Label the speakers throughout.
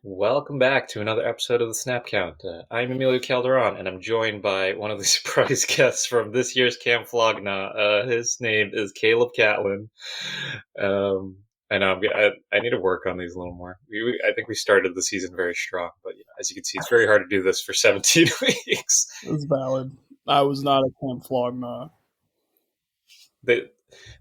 Speaker 1: Welcome back to another episode of the Snap Count. I'm Emilio Calderon, and I'm joined by one of the surprise guests from this year's Camp Flogna. His name is Caleb Catlin. Um, I need to work on these a little more. I think we started the season very strong, but as you can see, it's very hard to do this for 17 weeks.
Speaker 2: It's valid. I was not a Camp Flogna.
Speaker 1: They,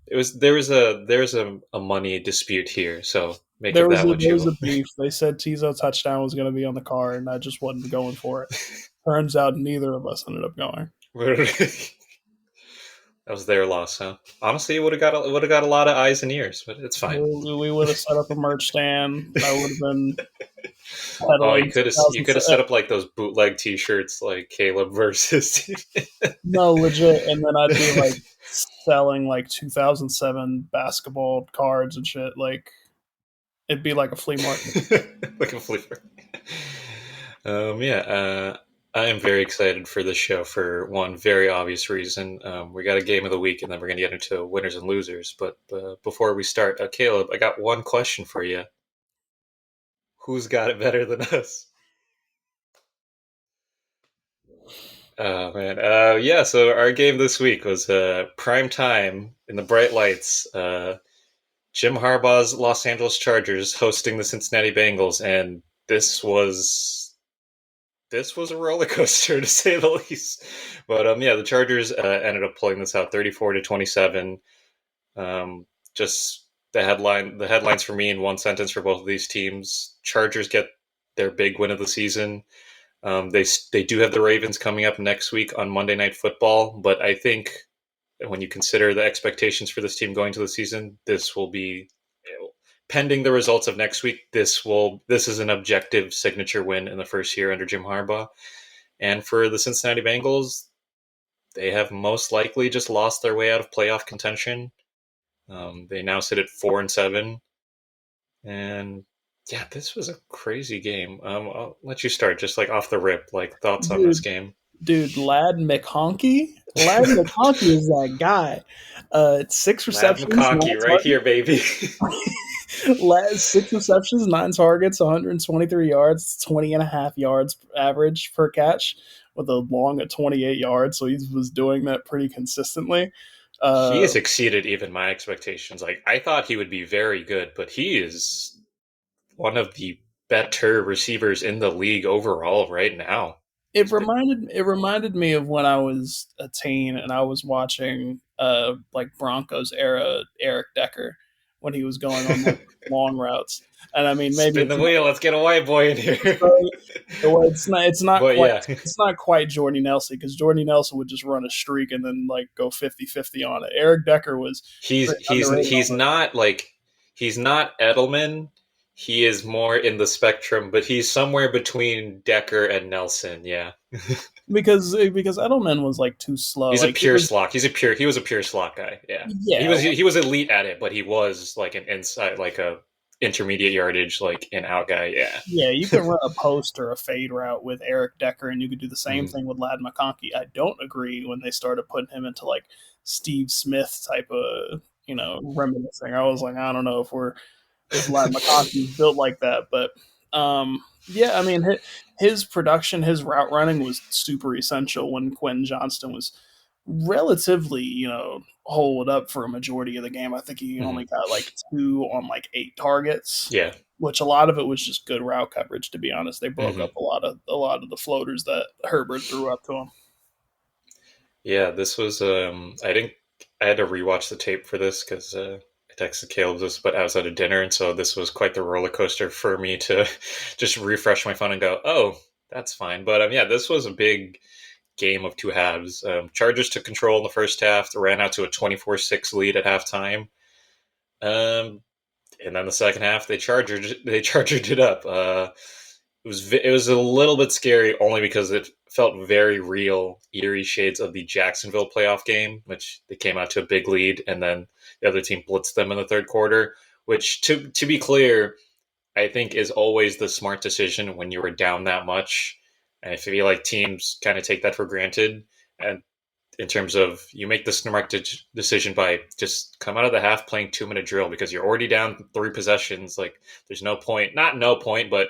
Speaker 1: there was a money dispute here, so make of
Speaker 2: There was
Speaker 1: that
Speaker 2: a
Speaker 1: what
Speaker 2: there
Speaker 1: you
Speaker 2: was
Speaker 1: will.
Speaker 2: a beef. They said Tizo touchdown was going to be on the card, and I just wasn't going for it. Turns out neither of us ended up going.
Speaker 1: That was their loss, huh? Honestly, it would have got a lot of eyes and ears, but it's fine.
Speaker 2: We would have set up a merch stand. I would have been
Speaker 1: Oh,
Speaker 2: peddling
Speaker 1: you could have
Speaker 2: 2007.
Speaker 1: set up like those bootleg T-shirts, like Caleb versus.
Speaker 2: No, legit. And then I'd be like selling like 2007 basketball cards and shit. Like it'd be like a flea market.
Speaker 1: Like a flipper. Yeah, I am very excited for this show for one very obvious reason. We got a game of the week, and then we're going to get into winners and losers. But before we start, Caleb, I got one question for you. Who's got it better than us? Oh man, yeah. So our game this week was prime time in the bright lights. Jim Harbaugh's Los Angeles Chargers hosting the Cincinnati Bengals, and this was a roller coaster to say the least. But yeah, the Chargers ended up pulling this out 34-27. Just the headlines for me in one sentence for both of these teams. Chargers get their big win of the season. They do have the Ravens coming up next week on Monday Night Football, but I think when you consider the expectations for this team going to the season, this will be pending the results of next week. This is an objective signature win in the first year under Jim Harbaugh. And for the Cincinnati Bengals, they have most likely just lost their way out of playoff contention. They now sit at 4-7, and yeah, this was a crazy game. I'll let you start, just like off the rip, like thoughts on this
Speaker 2: Dude,
Speaker 1: game.
Speaker 2: Lad McConkey. Lad McConkey is that guy. Six
Speaker 1: Lad
Speaker 2: receptions,
Speaker 1: McConkey, right here, baby.
Speaker 2: last 6 receptions, 9 targets, 123 yards, 20 and a half yards average per catch with a long at 28 yards. So he was doing that pretty consistently.
Speaker 1: He
Speaker 2: Uh,
Speaker 1: has exceeded even my expectations. Like I thought he would be very good, but he is one of the better receivers in the league overall right now.
Speaker 2: it
Speaker 1: He's been
Speaker 2: reminded me of when I was a teen and I was watching like Broncos era Eric Decker when he was going on like long routes. And I mean, maybe
Speaker 1: spin
Speaker 2: it's
Speaker 1: the wheel. Let's get a white boy in here.
Speaker 2: well, it's not
Speaker 1: But
Speaker 2: quite
Speaker 1: yeah,
Speaker 2: it's not quite Jordy Nelson because Jordy Nelson would just run a streak and then like go 50-50 on it. Eric Decker was
Speaker 1: he's
Speaker 2: pretty
Speaker 1: he's
Speaker 2: underrated
Speaker 1: he's
Speaker 2: on it
Speaker 1: not like he's not Edelman. He is more in the spectrum, but he's somewhere between Decker and Nelson. Yeah,
Speaker 2: because Edelman was like too slow.
Speaker 1: he's a
Speaker 2: Like he
Speaker 1: pure
Speaker 2: was
Speaker 1: slot. He was a pure slot guy. Yeah, he
Speaker 2: yeah,
Speaker 1: was he was elite at it, but he was like an inside, like a intermediate yardage, like an out guy. Yeah.
Speaker 2: yeah. You can run a post or a fade route with Eric Decker, and you could do the same
Speaker 1: Mhm.
Speaker 2: thing with Lad McConkey. I don't agree when they started putting him into like Steve Smith type of reminiscing. I was like, I don't know if Lad McConkey's built like that. But yeah, I mean, his production, his route running was super essential when Quentin Johnston was relatively, hold up for a majority of the game. I think he only
Speaker 1: Mhm.
Speaker 2: got like two on like 8 targets,
Speaker 1: Yeah.
Speaker 2: which a lot of it was just good route coverage. To be honest, they broke
Speaker 1: Hmm.
Speaker 2: up a lot of the floaters that Herbert threw up to him.
Speaker 1: Yeah, this was. I didn't. I had to rewatch the tape for this because I texted Caleb this, but I was at a dinner, and so this was quite the roller coaster for me to just refresh my phone and go, "Oh, that's fine." But yeah, this was a big game of two halves. Chargers took control in the first half, ran out to a 24-6 lead at halftime. Um, and then the second half, they charged it up. It was a little bit scary only because it felt very real, eerie shades of the Jacksonville playoff game, which they came out to a big lead, and then the other team blitzed them in the third quarter. Which, to be clear, I think is always the smart decision when you were down that much. And I feel like teams kind of take that for granted. And in terms of you make the smart decision by just come out of the half playing 2-minute drill because you're already down 3 possessions. Like there's no point, not no point, but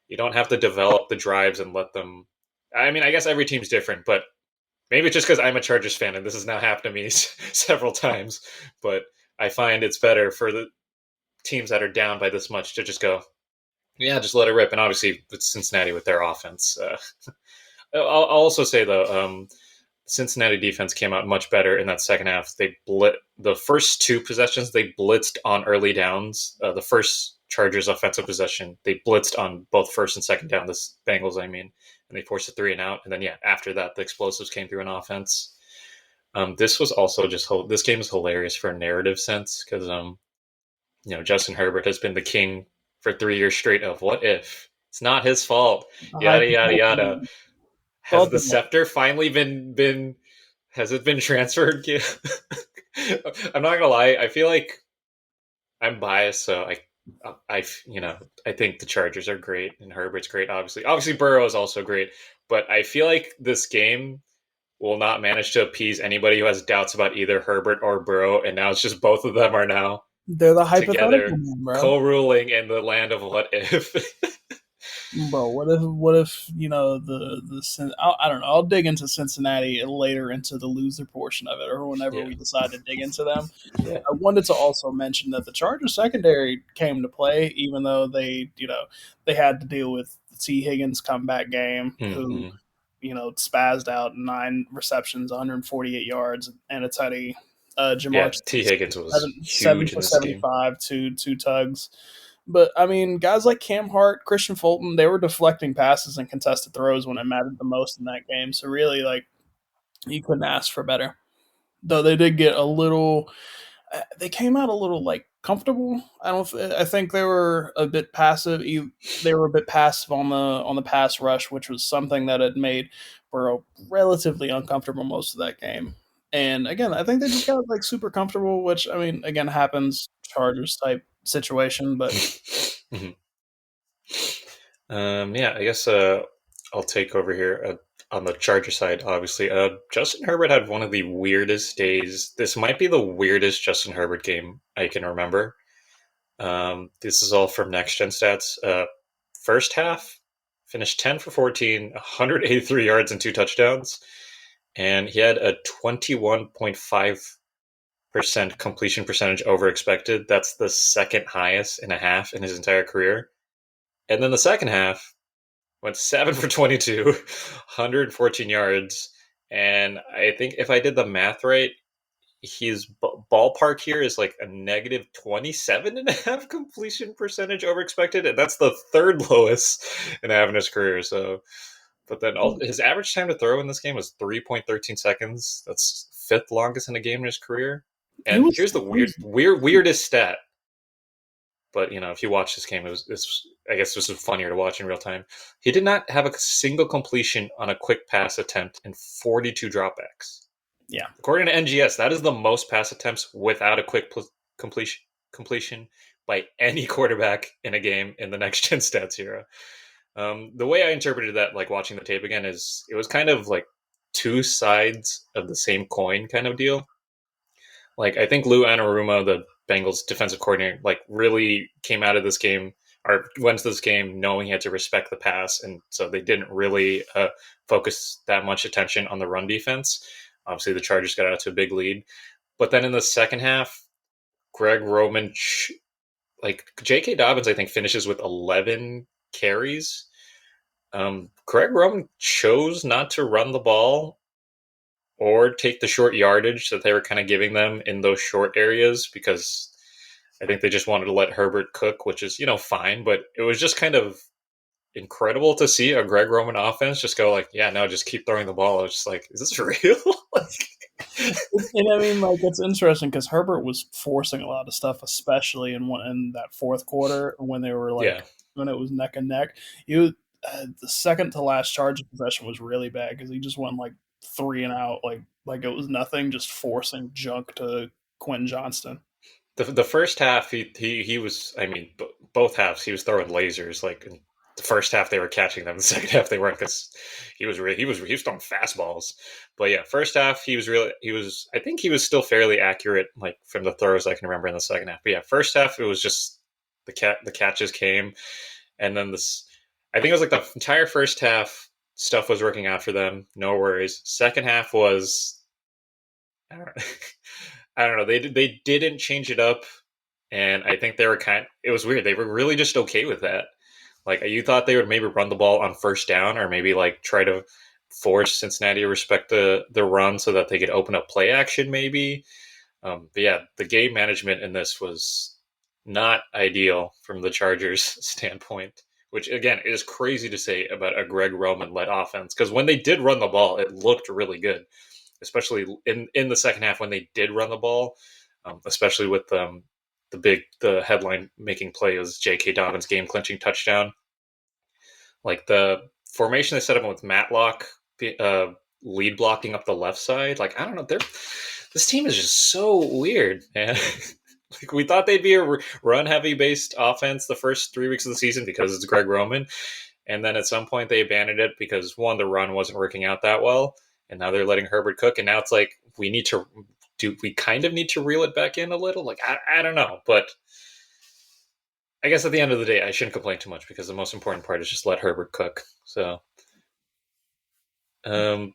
Speaker 1: You don't have to develop the drives and let them. I mean, I guess every team's different, but maybe it's just because I'm a Chargers fan and this has now happened to me several times. But I find it's better for the teams that are down by this much to just go, yeah, just let it rip. And obviously, with Cincinnati with their offense, I'll also say though, Cincinnati defense came out much better in that second half. The first two possessions they blitzed on early downs. The first Chargers offensive possession they blitzed on both first and second down. This Bengals, I mean, and they forced a 3-and-out. And then yeah, after that the explosives came through on offense. This was also just this game is hilarious for a narrative sense because Justin Herbert has been the king for 3 years straight of what if it's not his fault,
Speaker 2: A
Speaker 1: yada yada yada.
Speaker 2: hypothetical.
Speaker 1: Has
Speaker 2: Thought
Speaker 1: the
Speaker 2: that
Speaker 1: scepter finally been has it been transferred? I'm not gonna lie. I feel like I'm biased, so I I think the Chargers are great and Herbert's great. Obviously Burrow is also great, but I feel like this game will not manage to appease anybody who has doubts about either Herbert or Burrow, and now it's just both of them are now
Speaker 2: they're the hypothetical
Speaker 1: together
Speaker 2: man, bro.
Speaker 1: co-ruling in the land of what if.
Speaker 2: Bro, what if I don't know. I'll dig into Cincinnati later into the loser portion of it, or whenever
Speaker 1: Yeah,
Speaker 2: we decide to dig into them.
Speaker 1: yeah.
Speaker 2: I wanted to also mention that the Chargers secondary came to play, even though they had to deal with the T. Higgins comeback game, who
Speaker 1: Mm-hmm.
Speaker 2: spazzed out 9 receptions, 148 yards, and a tutty.
Speaker 1: Yeah,
Speaker 2: Jamar
Speaker 1: T
Speaker 2: Chase,
Speaker 1: Higgins was
Speaker 2: seven
Speaker 1: huge in
Speaker 2: for
Speaker 1: this game.
Speaker 2: 75, two tugs. But I mean, guys like Cam Hart, Christian Fulton, they were deflecting passes and contested throws when it mattered the most in that game. So really, like, you couldn't ask for better. Though they did get a little, they came out a little like comfortable. I think they were a bit passive. They were a bit passive on the pass rush, which was something that had made Burrow relatively uncomfortable most of that game. And again, I think they just got like super comfortable, which I mean, again, happens Chargers type situation, but
Speaker 1: Mhm. Yeah, I guess I'll take over here on the Charger side. Obviously, Justin Herbert had one of the weirdest days. This might be the weirdest Justin Herbert game I can remember. This is all from Next Gen Stats. First half, finished 10 for 14, 183 yards and two touchdowns, and he had a 21.5% completion percentage over expected. That's the second highest in a half in his entire career. And then the second half went 7 for 22, 114 yards. And I think if I did the math right, his ballpark here is like a negative 27.5 completion percentage over expected. And that's the third lowest in half in his career. So, but then his average time to throw in this game was 3.13 seconds. That's fifth longest in a game in his career.
Speaker 2: it
Speaker 1: And
Speaker 2: was
Speaker 1: here's the
Speaker 2: crazy.
Speaker 1: weirdest stat. But if you watch this game, I guess this was funnier to watch in real time. He did not have a single completion on a quick pass attempt and 42 dropbacks.
Speaker 2: Yeah,
Speaker 1: According to NGS, that is the most pass attempts without a quick completion by any quarterback in a game in the next gen stats era. The way I interpreted that, like watching the tape again, is it was kind of like two sides of the same coin kind of deal. Like I think Lou Anarumo, the Bengals defensive coordinator, like really came out of this game or went to this game knowing he had to respect the pass, and so they didn't really focus that much attention on the run defense. Obviously, the Chargers got out to a big lead, but then in the second half, Greg Roman, like J.K. Dobbins, I think finishes with 11 carries. Greg Roman chose not to run the ball or take the short yardage that they were kind of giving them in those short areas because I think they just wanted to let Herbert cook, which is, fine. But it was just kind of incredible to see a Greg Roman offense just go like, yeah, no, just keep throwing the ball. I was just like, is this real?
Speaker 2: and I mean, like, it's interesting because Herbert was forcing a lot of stuff, especially in that fourth quarter when they were
Speaker 1: Yeah.
Speaker 2: like when it was neck and neck. You The second to last charge of possession was really bad because he just went like 3-and-out, like it was nothing, just forcing junk to Quentin Johnston.
Speaker 1: The first half, he was, I mean, both halves, he was throwing lasers. Like in the first half, they were catching them. The second half, they weren't because he was throwing fastballs. But yeah, first half, I think he was still fairly accurate, like from the throws I can remember in the second half. But yeah, first half, it was just the catches came, and then this. I think it was like the entire first half stuff was working out for them. No worries. Second half was I don't know. I don't know. They didn't change it up, and I think they were It was weird. They were really just okay with that. Like you thought they would maybe run the ball on first down, or maybe like try to force Cincinnati to respect the run so that they could open up play action, maybe. But yeah, the game management in this was not ideal from the Chargers' standpoint, which again is crazy to say about a Greg Roman led offense because when they did run the ball, it looked really good, especially in the second half when they did run the ball, especially with the headline making play was J.K. Dobbins' game clinching touchdown. Like the formation they set up with Matlock uh, lead blocking up the left side. Like I don't know, this team is just so weird, man. Like we thought they'd be a run heavy based offense the first 3 weeks of the season because it's Greg Roman, and then at some point they abandoned it because one, the run wasn't working out that well, and now they're letting Herbert cook, and now it's like we kind of need to reel it back in a little. Like I don't know, but I guess at the end of the day, I shouldn't complain too much because the most important part is just let Herbert cook. So, um,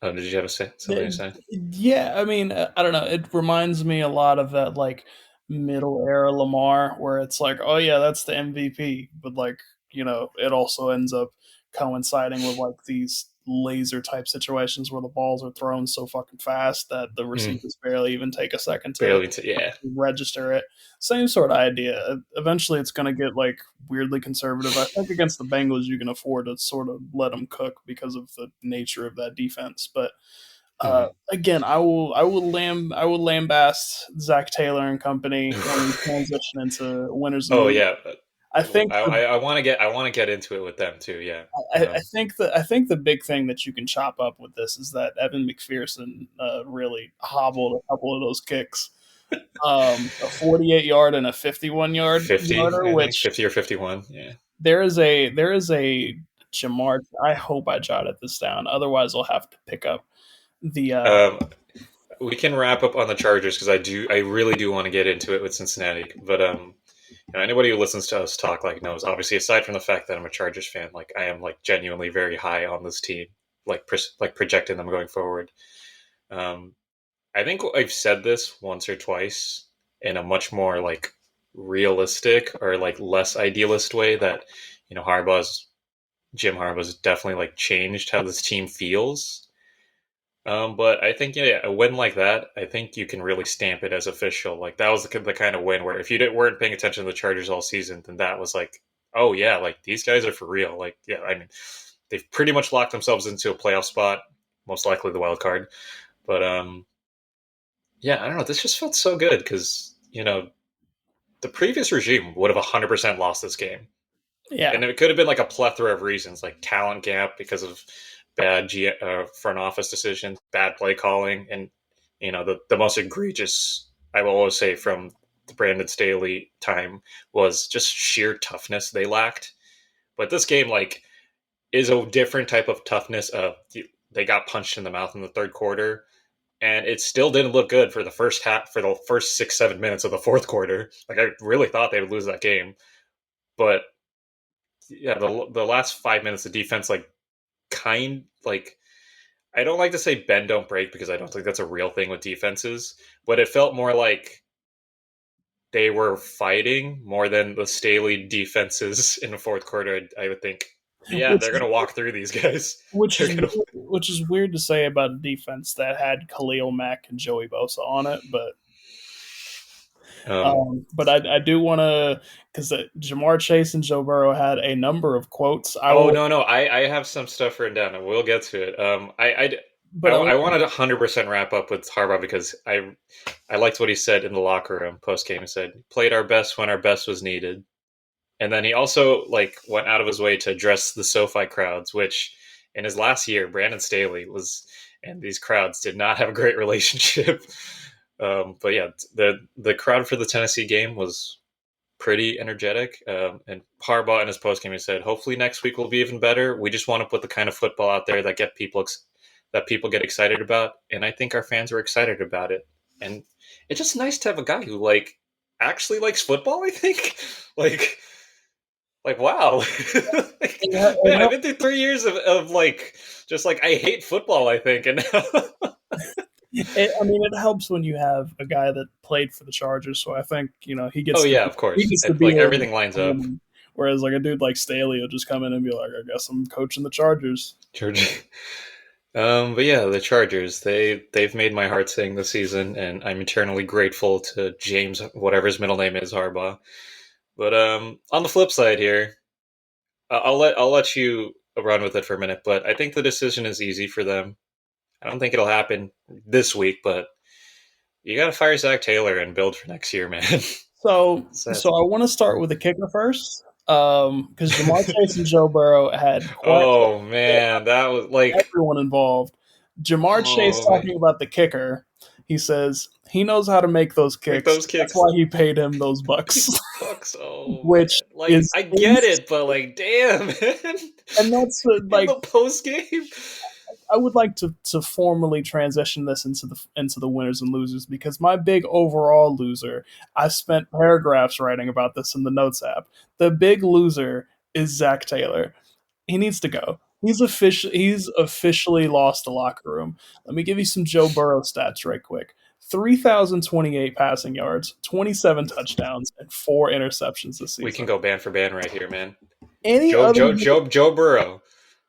Speaker 1: oh, did you have something to say?
Speaker 2: Yeah, I mean, I don't know. It reminds me a lot of that like middle era Lamar, where it's like, oh yeah, that's the MVP, but like it also ends up coinciding with like these laser type situations where the balls are thrown so fucking fast that the
Speaker 1: Mm,
Speaker 2: receivers barely even take a second to
Speaker 1: barely yeah.
Speaker 2: register it. Same sort of idea. Eventually, it's going to get like weirdly conservative. I think against the Bengals, you can afford to sort of let them cook because of the nature of that defense, but
Speaker 1: Mm.
Speaker 2: again, I will lambast Zach Taylor and company when we transition into winners and
Speaker 1: Oh
Speaker 2: losers.
Speaker 1: yeah,
Speaker 2: I think
Speaker 1: I want to get into it with them too. Yeah.
Speaker 2: I think the big thing that you can chop up with this is that Evan McPherson really hobbled a couple of those kicks. A 48 yard and a 51 yard
Speaker 1: 50,
Speaker 2: yarder,
Speaker 1: I think
Speaker 2: which
Speaker 1: 50 or 51. Yeah.
Speaker 2: there is a Jamar. I hope I jotted this down. Otherwise, I'll have to pick up the
Speaker 1: Um, we can wrap up on the Chargers because I really do want to get into it with Cincinnati. But anybody who listens to us talk like knows. Obviously, aside from the fact that I'm a Chargers fan, like I am like genuinely very high on this team, like projecting them going forward. Um, I think I've said this once or twice in a much more like realistic or like less idealist way that Harbaugh's Jim Harbaugh's definitely like changed how this team feels. But I think yeah, a win like that, I think you can really stamp it as official. Like that was the kind of win where if you weren't paying attention to the Chargers all season, then that was like, oh yeah, like these guys are for real. Like yeah, I mean, they've pretty much locked themselves into a playoff spot, most likely the wild card. But yeah, I don't know. This just felt so good because the previous regime would have 100% lost this game,
Speaker 2: yeah.
Speaker 1: and it could have been like a plethora of reasons, like talent gap because of bad front office decisions, bad play calling, and the most egregious I will always say from the Brandon Staley time was just sheer toughness they lacked. But this game like is a different type of toughness. Of they got punched in the mouth in the third quarter, and it still didn't look good for the first half, for the first 6-7 minutes of the fourth quarter. Like I really thought they would lose that game, but yeah, the last 5 minutes, the defense like I don't like to say bend don't break because I don't think that's a real thing with defenses, but it felt more like they were fighting more than the Staley defenses in the fourth quarter. I would think, yeah,
Speaker 2: Which
Speaker 1: they're
Speaker 2: is
Speaker 1: gonna walk through these guys. They're gonna.
Speaker 2: which is weird to say about a defense that had Khalil Mack and Joey Bosa on it,
Speaker 1: Um,
Speaker 2: I do want to because Jamar Chase and Joe Burrow had a number of quotes.
Speaker 1: oh no, I have some stuff written down, and we'll get to it.
Speaker 2: But I
Speaker 1: I wanted to 100% wrap up with Harbaugh because I liked what he said in the locker room post game. He said, "Played our best when our best was needed." And then he also like went out of his way to address the SoFi crowds, which in his last year, Brandon Staley was, and these crowds did not have a great relationship. But yeah, the crowd for the Tennessee game was pretty energetic. And Harbaugh in his post game he said, "Hopefully next week will be even better. We just want to put the kind of football out there that that people get excited about, and I think our fans are excited about it. And it's just nice to have a guy who like actually likes football. I think like." Like, wow. Like,
Speaker 2: It
Speaker 1: man, I've
Speaker 2: helps.
Speaker 1: been through 3 years of like, just like, I hate football, I think. And now,
Speaker 2: I mean, it helps when you have a guy that played for the Chargers. So I think he
Speaker 1: oh,
Speaker 2: gets to
Speaker 1: yeah, of
Speaker 2: he
Speaker 1: course.
Speaker 2: gets to be
Speaker 1: Like,
Speaker 2: in.
Speaker 1: everything lines up.
Speaker 2: Whereas like a dude like Staley will just come in and be like, I guess I'm coaching the Chargers.
Speaker 1: Georgia. But yeah, the Chargers, they've made my heart sing this season, and I'm eternally grateful to James, whatever his middle name is, Harbaugh. But on the flip side here, I'll let you run with it for a minute. But I think the decision is easy for them. I don't think it'll happen this week, but you got to fire Zach Taylor and build for next year, man.
Speaker 2: So,
Speaker 1: Set.
Speaker 2: so I want to start with the kicker first, because Jamar Chase and Joe Burrow had quite
Speaker 1: Oh
Speaker 2: a
Speaker 1: man, that was like,
Speaker 2: everyone involved. Jamar Chase
Speaker 1: oh man,
Speaker 2: talking about the kicker. He says he knows how to make those
Speaker 1: make
Speaker 2: kicks.
Speaker 1: those
Speaker 2: That's
Speaker 1: kicks.
Speaker 2: why he paid him those bucks,
Speaker 1: Bucks. Oh
Speaker 2: which
Speaker 1: man, like
Speaker 2: is
Speaker 1: I get it, but like, damn, man.
Speaker 2: and that's
Speaker 1: In
Speaker 2: like
Speaker 1: the post game.
Speaker 2: I would like to formally transition this into the winners and losers because my big overall loser, I spent paragraphs writing about this in the notes app. The big loser is Zach Taylor. He needs to go. He's officially lost the locker room. Let me give you some Joe Burrow stats right quick. 3,028 passing yards, 27 touchdowns, and 4 interceptions this
Speaker 1: We can
Speaker 2: season.
Speaker 1: go band for band right here, man.
Speaker 2: Any
Speaker 1: Joe
Speaker 2: other
Speaker 1: Joe
Speaker 2: year,
Speaker 1: Joe Joe Burrow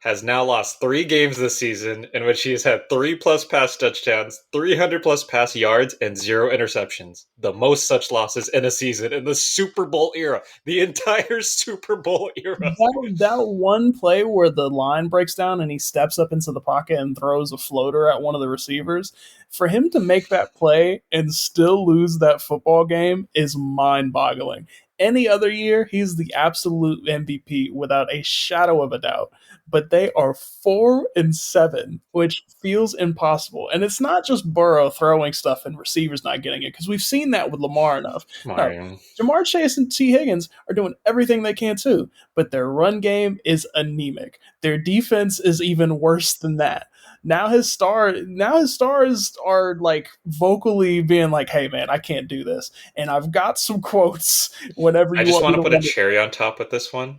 Speaker 1: has now lost 3 games this season in which he has had 3+ pass touchdowns, 300+ pass yards, and 0 interceptions. The most such losses in a season in the Super Bowl era. The entire Super Bowl era.
Speaker 2: that one play where the line breaks down and he steps up into the pocket and throws a floater at one of the receivers, for him to make that play and still lose that football game is mind-boggling. Any other year, he's the absolute MVP without a shadow of a doubt. But they are 4-7, which feels impossible. And it's not just Burrow throwing stuff and receivers not getting it, because we've seen that with Lamar enough. No,
Speaker 1: Mario.
Speaker 2: Jamar Chase and T. Higgins are doing everything they can too, but their run game is anemic. Their defense is even worse than that. Now his stars are like vocally being like, "Hey man, I can't do this." And I've got some quotes whenever
Speaker 1: I
Speaker 2: you
Speaker 1: just
Speaker 2: want me
Speaker 1: want to
Speaker 2: to
Speaker 1: put a
Speaker 2: run it.
Speaker 1: cherry on top with this one.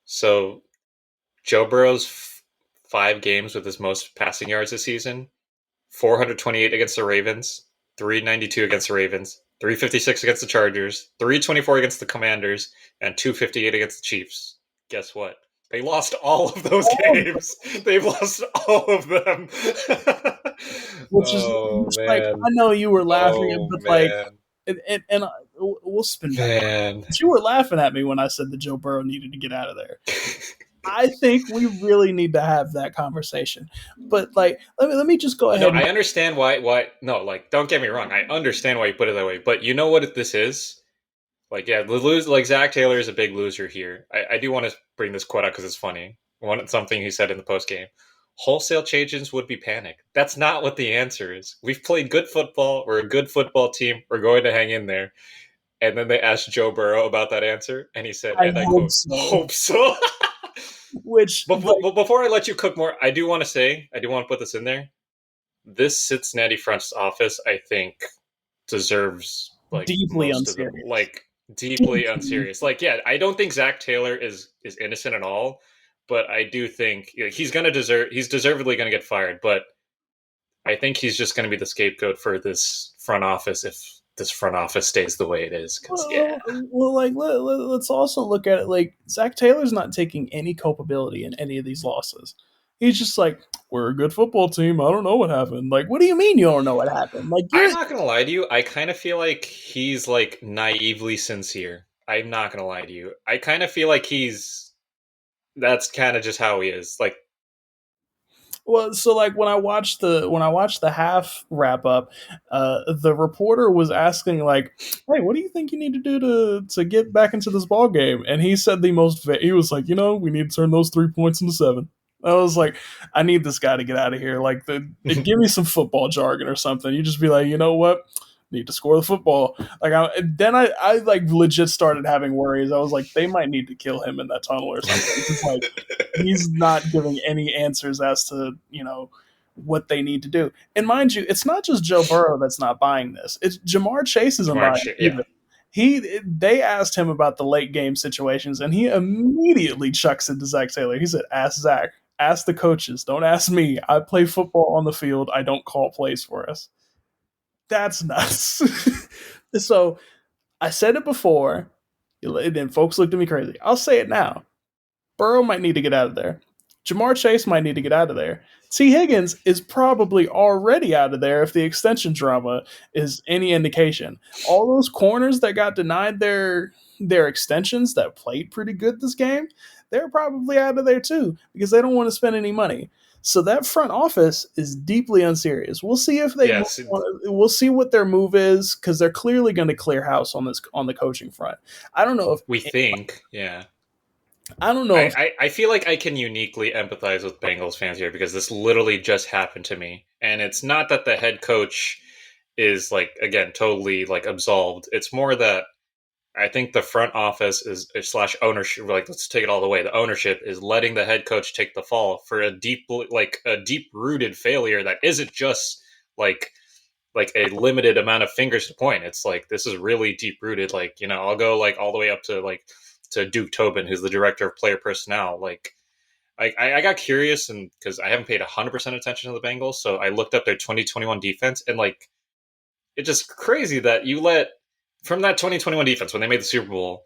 Speaker 1: So Joe Burrow's 5 games with his most passing yards this season: 428 against the Ravens, 392 against the Ravens, 356 against the Chargers, 324 against the Commanders, and 258 against the Chiefs. Guess what? They lost all of those
Speaker 2: All of
Speaker 1: games. They've lost all of them.
Speaker 2: which is
Speaker 1: Oh
Speaker 2: which, like
Speaker 1: man.
Speaker 2: I know you were laughing,
Speaker 1: Oh
Speaker 2: but like,
Speaker 1: man.
Speaker 2: we'll spin back.
Speaker 1: Man.
Speaker 2: But you were laughing at me when I said that Joe Burrow needed to get out of there. I think we really need to have that conversation. But like, let me just go
Speaker 1: No,
Speaker 2: ahead and
Speaker 1: I understand why no, like don't get me wrong. I understand why you put it that way, but you know what this is? Like, yeah, like Zach Taylor is a big loser here. I do want to bring this quote out because it's funny. Something he said in the post game: wholesale changes would be panic. That's not what the answer is. We've played good football. We're a good football team. We're going to hang in there. And then they asked Joe Burrow about that answer, and he said,
Speaker 2: I
Speaker 1: and I
Speaker 2: hope
Speaker 1: quote,
Speaker 2: so.
Speaker 1: "Hope so."
Speaker 2: Which like
Speaker 1: But before I let you cook more, I do want to say, I do want to put this in there. This Cincinnati front office, I think, deserves like
Speaker 2: deeply
Speaker 1: most of the
Speaker 2: unserious.
Speaker 1: like deeply
Speaker 2: Deeply.
Speaker 1: unserious. Like, yeah, I don't think Zach Taylor is innocent at all, but I do think he's deservedly gonna get fired. But I think he's just gonna be the scapegoat for this front office if this front office stays the way it is. Because yeah,
Speaker 2: Well, like let's also look at it like Zach Taylor's not taking any culpability in any of these losses. He's just like, we're a good football team. I don't know what happened. Like, what do you mean you don't know what happened? Like,
Speaker 1: I'm not gonna lie to you. I kind of feel like he's like naively sincere. I'm not gonna lie to you. I kind of feel like that's kind of just how he is. Like,
Speaker 2: well, so like when I watched the half wrap up, the reporter was asking like, "Hey, what do you think you need to do to get back into this ball game?" And he said he was like, we need to turn those 3 points into seven. I was like, I need this guy to get out of here. Like, give me some football jargon or something. You just be like, you know what? Need to score the football. Like, I like legit started having worries. I was like, they might need to kill him in that tunnel or something. It's like he's not giving any answers as to what they need to do. And mind you, it's not just Joe Burrow that's not buying this. It's Jamar Chase isn't
Speaker 1: Jamar,
Speaker 2: buying it
Speaker 1: yeah,
Speaker 2: either. They asked him about the late game situations, and he immediately chucks it to Zach Taylor. He said, "Ask Zach, ask the coaches. Don't ask me. I play football on the field. I don't call plays for us." That's nuts. So I said it before, and then folks looked at me crazy. I'll say it now. Burrow might need to get out of there. Jamar Chase might need to get out of there. T. Higgins is probably already out of there if the extension drama is any indication. All those corners that got denied their extensions that played pretty good this game, they're probably out of there too because they don't want to spend any money. So that front office is deeply unserious. We'll see if they move
Speaker 1: Yes,
Speaker 2: on. We'll see what their move is because they're clearly going to clear house on the coaching front. I don't know
Speaker 1: we
Speaker 2: if
Speaker 1: think. Yeah.
Speaker 2: I don't know if
Speaker 1: I feel like I can uniquely empathize with Bengals fans here because this literally just happened to me. And it's not that the head coach is like, again, totally like absolved. It's more that I think the front office is slash ownership, like let's take it all the way. The ownership is letting the head coach take the fall for a deep rooted failure that isn't just like a limited amount of fingers to point. It's like this is really deep rooted. Like, I'll go like all the way up to to Duke Tobin, who's the director of player personnel. Like I got curious and because I haven't paid 100% attention to the Bengals, so I looked up their 2021 defense and like it's just crazy that you let from that 2021 defense when they made the Super Bowl.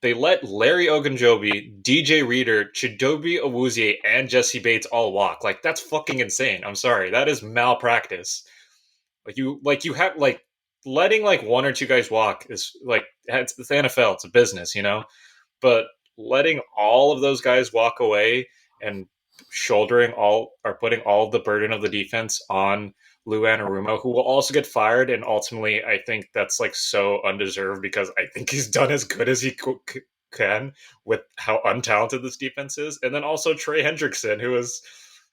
Speaker 1: They let Larry Ogunjobi, DJ Reader, Chidobe Awuzie, and Jesse Bates all walk. Like that's fucking insane. I'm sorry, that is malpractice. You have like letting like one or two guys walk is like it's the NFL. It's a business, But letting all of those guys walk away and shouldering all or putting all the burden of the defense on Lou Anarumo, who will also get fired, and ultimately I think that's like so undeserved because I think he's done as good as he can with how untalented this defense is, and then also Trey Hendrickson, who is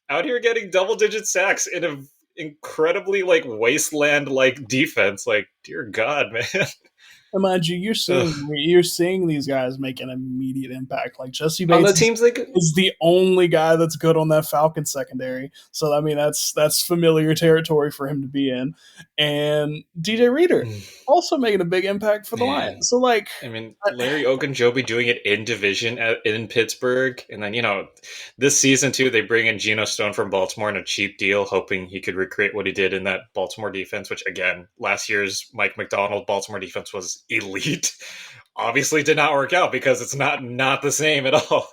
Speaker 1: out here getting double-digit sacks in a incredibly like wasteland like defense. Like, dear God, man.
Speaker 2: And mind you,
Speaker 1: Ugh.
Speaker 2: you're seeing these guys make an immediate impact. Like Jesse
Speaker 1: On the
Speaker 2: Bates
Speaker 1: teams like
Speaker 2: is the only guy that's good on that Falcon secondary. So I mean that's familiar territory for him to be in. And DJ Reader also making a big impact for the
Speaker 1: man.
Speaker 2: Lions. So like
Speaker 1: I mean, Larry Ogunjobi doing it in division in Pittsburgh, and then this season too, they bring in Geno Stone from Baltimore on a cheap deal, hoping he could recreate what he did in that Baltimore defense. Which again, last year's Mike McDonald Baltimore defense was elite. Obviously, did not work out because it's not the same at all.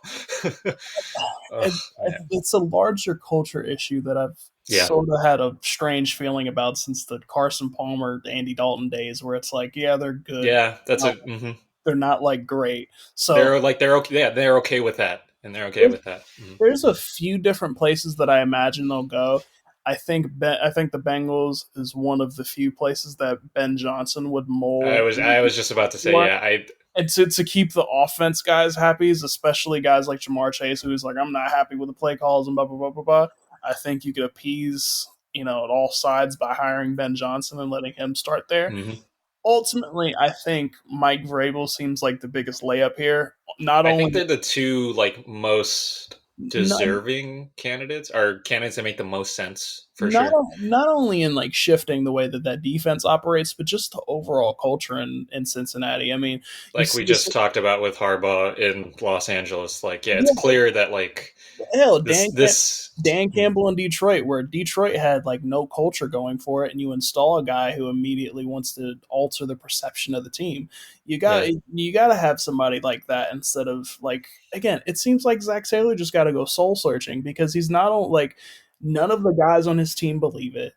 Speaker 1: Oh man,
Speaker 2: it's a larger culture issue that I've
Speaker 1: yeah,
Speaker 2: sort of had a strange feeling about since the Carson Palmer, Andy Dalton days, where it's like, yeah, they're good,
Speaker 1: yeah. That's
Speaker 2: no,
Speaker 1: a. Mm-hmm.
Speaker 2: they're not like great. So
Speaker 1: They're okay. Yeah, they're okay with that, and they're okay
Speaker 2: there's,
Speaker 1: with that. Mm-hmm.
Speaker 2: there's a few different places that I imagine they'll go. I think the Bengals is one of the few places that Ben Johnson would mold
Speaker 1: I was just about to say,
Speaker 2: for.
Speaker 1: yeah, I
Speaker 2: And to keep the offense guys happy, especially guys like Jamar Chase, who's like, I'm not happy with the play calls and blah blah blah blah blah. I think you could appease, at all sides by hiring Ben Johnson and letting him start there.
Speaker 1: mhm.
Speaker 2: Ultimately, I think Mike Vrabel seems like the biggest layup here. Not
Speaker 1: I think
Speaker 2: only
Speaker 1: they're the two like most
Speaker 2: not
Speaker 1: deserving candidates, or candidates that make the most sense for
Speaker 2: not
Speaker 1: sure.
Speaker 2: not only in like shifting the way that defense operates, but just the overall culture in Cincinnati. I mean, you
Speaker 1: Like
Speaker 2: see
Speaker 1: we
Speaker 2: this.
Speaker 1: just talked about with Harbaugh in Los Angeles. Like, yeah, it's
Speaker 2: Yeah,
Speaker 1: clear that like
Speaker 2: hell,
Speaker 1: this.
Speaker 2: Dan
Speaker 1: Mhm.
Speaker 2: Campbell in Detroit, where Detroit had like no culture going for it, and you install a guy who immediately wants to alter the perception of the team.
Speaker 1: Yeah.
Speaker 2: You got to have somebody like that instead of like again. It seems like Zach Taylor just got to go soul searching because he's not like none of the guys on his team believe it,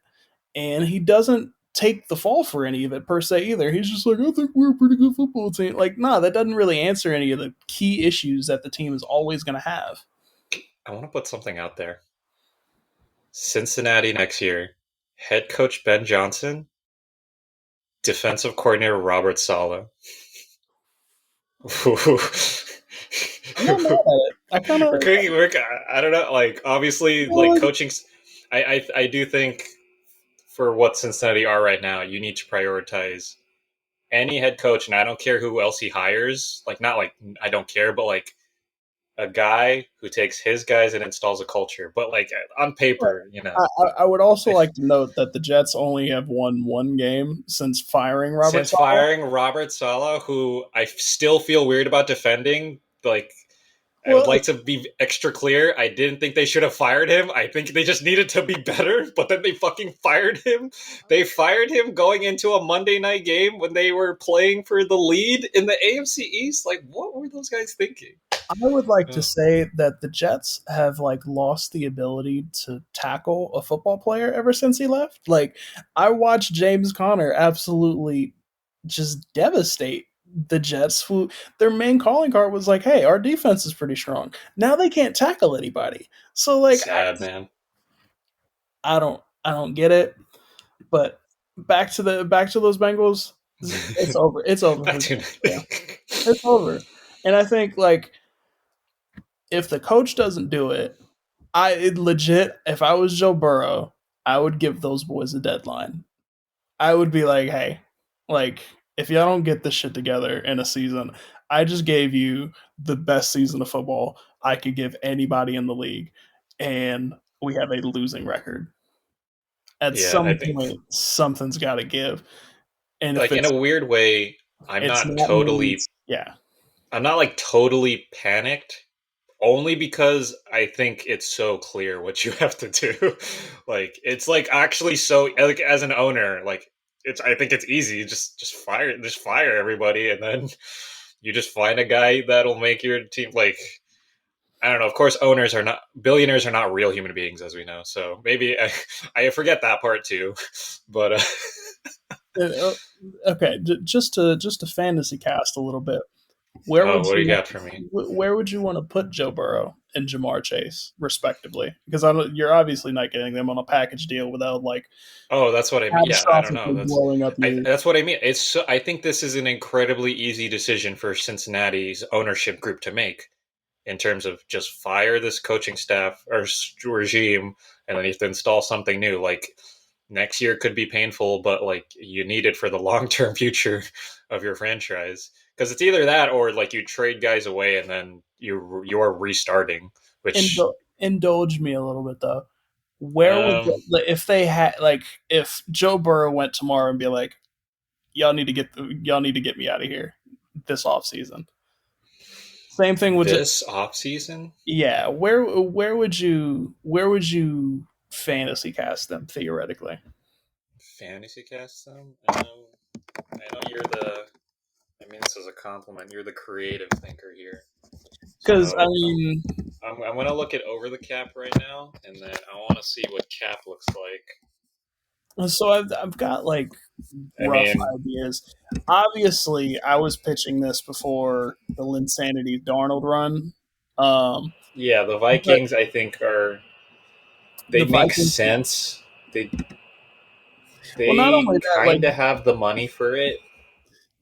Speaker 2: and he doesn't take the fall for any of it per se either. He's just like, I think we're a pretty good football team. Like, nah, that doesn't really answer any of the key issues that the team is always going to have.
Speaker 1: I want to put something out there. Cincinnati next year. Head coach Ben Johnson, defensive coordinator Robert Sala.
Speaker 2: I'm not mad at it. I kind of
Speaker 1: I don't know. Like obviously, like
Speaker 2: like
Speaker 1: coaching. I do think for what Cincinnati are right now, you need to prioritize any head coach, and I don't care who else he hires. Like not like I don't care, but like a guy who takes his guys and installs a culture. But like on
Speaker 2: But
Speaker 1: paper,
Speaker 2: I would also like to note that the Jets only have won one game since firing Robert
Speaker 1: since
Speaker 2: Saleh.
Speaker 1: firing Robert Saleh, who I still feel weird about defending, like I would
Speaker 2: Well,
Speaker 1: like to be extra clear. I didn't think they should have fired him. I think they just needed to be better, but then they fucking fired him. They fired him going into a Monday night game when they were playing for the lead in the AFC East. Like, what were those guys thinking?
Speaker 2: I would like to
Speaker 1: Oh,
Speaker 2: say that the Jets have like lost the ability to tackle a football player ever since he left. Like I watched James Conner absolutely just devastate the Jets who their main calling card was like, "Hey, our defense is pretty strong." Now they can't tackle anybody. So like
Speaker 1: sad, man.
Speaker 2: I don't get it, but back to those Bengals, it's over. It's over
Speaker 1: Back
Speaker 2: for
Speaker 1: to
Speaker 2: yeah. It's over. And I think like if the coach doesn't do it, legit, if I was Joe Burrow, I would give those boys a deadline. I would be like, hey, like, if y'all don't get this shit together in a season, I just gave you the best season of football I could give anybody in the league, and we have a losing record. At
Speaker 1: yeah, I
Speaker 2: some
Speaker 1: think
Speaker 2: point, something's got to give, and if
Speaker 1: like in a weird way, I'm
Speaker 2: it's
Speaker 1: not
Speaker 2: that
Speaker 1: totally
Speaker 2: means yeah,
Speaker 1: I'm not like totally panicked only because I think it's so clear what you have to do. Like it's like actually so like as an owner, like it's I think it's easy. Just fire everybody and then you just find a guy that'll make your team like I don't know. Of course, owners are not billionaires are not real human beings, as we know. So maybe I forget that part too. But
Speaker 2: Uh, uh, okay, just to fantasy cast a little bit. Where
Speaker 1: oh,
Speaker 2: would
Speaker 1: what do you
Speaker 2: you
Speaker 1: got for me?
Speaker 2: where would you want to put Joe Burrow and Jamar Chase respectively? Because you're obviously not getting them on a package deal without like
Speaker 1: Oh, that's what I mean. Yeah, I don't know.
Speaker 2: catastrophically blowing up your.
Speaker 1: That's what I mean. It's so, I think this is an incredibly easy decision for Cincinnati's ownership group to make in terms of just fire this coaching staff or regime, and then you have to install something new. Like next year could be painful, but like you need it for the long term future of your franchise because it's either that or like you trade guys away and then you're restarting, which
Speaker 2: Indulge me a little bit though. Where would
Speaker 1: um
Speaker 2: if they had like if Joe Burrow went tomorrow and be like, y'all need to get me out of here this off season. Same thing with
Speaker 1: this off season.
Speaker 2: yeah. Where would you fantasy cast them theoretically?
Speaker 1: Fantasy cast them. I know you're the. I mean, this is a compliment. You're the creative thinker here.
Speaker 2: Because I
Speaker 1: So
Speaker 2: mean,
Speaker 1: I'm gonna look at over the cap right now, and then I want to see what cap looks like.
Speaker 2: so I've got like
Speaker 1: I
Speaker 2: rough
Speaker 1: mean,
Speaker 2: ideas. Obviously, I was pitching this before the Linsanity Darnold run, um,
Speaker 1: yeah, the
Speaker 2: but
Speaker 1: Vikings I think are
Speaker 2: the
Speaker 1: they make
Speaker 2: Vikings.
Speaker 1: sense. They
Speaker 2: Well, not
Speaker 1: they
Speaker 2: only that, like
Speaker 1: kind of have the money for it.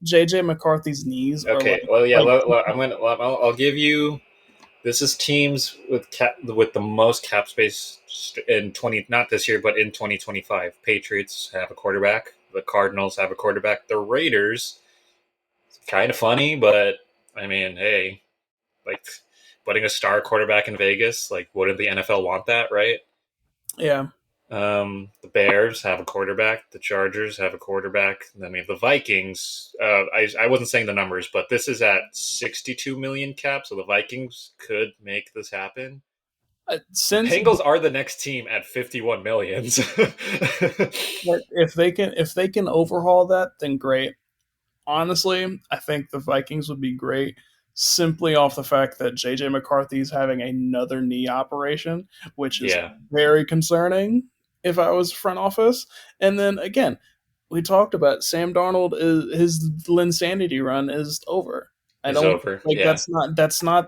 Speaker 2: JJ McCarthy's knees are
Speaker 1: Okay, well, yeah,
Speaker 2: like
Speaker 1: I'll give you. This is teams with the most cap space in 20 not this year but in 2025. Patriots have a quarterback. The Cardinals have a quarterback. The Raiders kind of funny, but I mean, hey, like putting a star quarterback in Vegas, like wouldn't the NFL want that, right?
Speaker 2: yeah.
Speaker 1: The Bears have a quarterback. The Chargers have a quarterback. And then we have the Vikings. I wasn't saying the numbers, but this is at 62 million cap, so the Vikings could make this happen. The
Speaker 2: Since
Speaker 1: Bengals are the next team at 51 millions.
Speaker 2: if they can overhaul that, then great. Honestly, I think the Vikings would be great simply off the fact that JJ McCarthy is having another knee operation, which is
Speaker 1: Yeah,
Speaker 2: very concerning if I was front office. And then again, we talked about Sam Darnold is his Linsanity run is over. I
Speaker 1: is
Speaker 2: don't
Speaker 1: over.
Speaker 2: like
Speaker 1: Yeah.
Speaker 2: that's not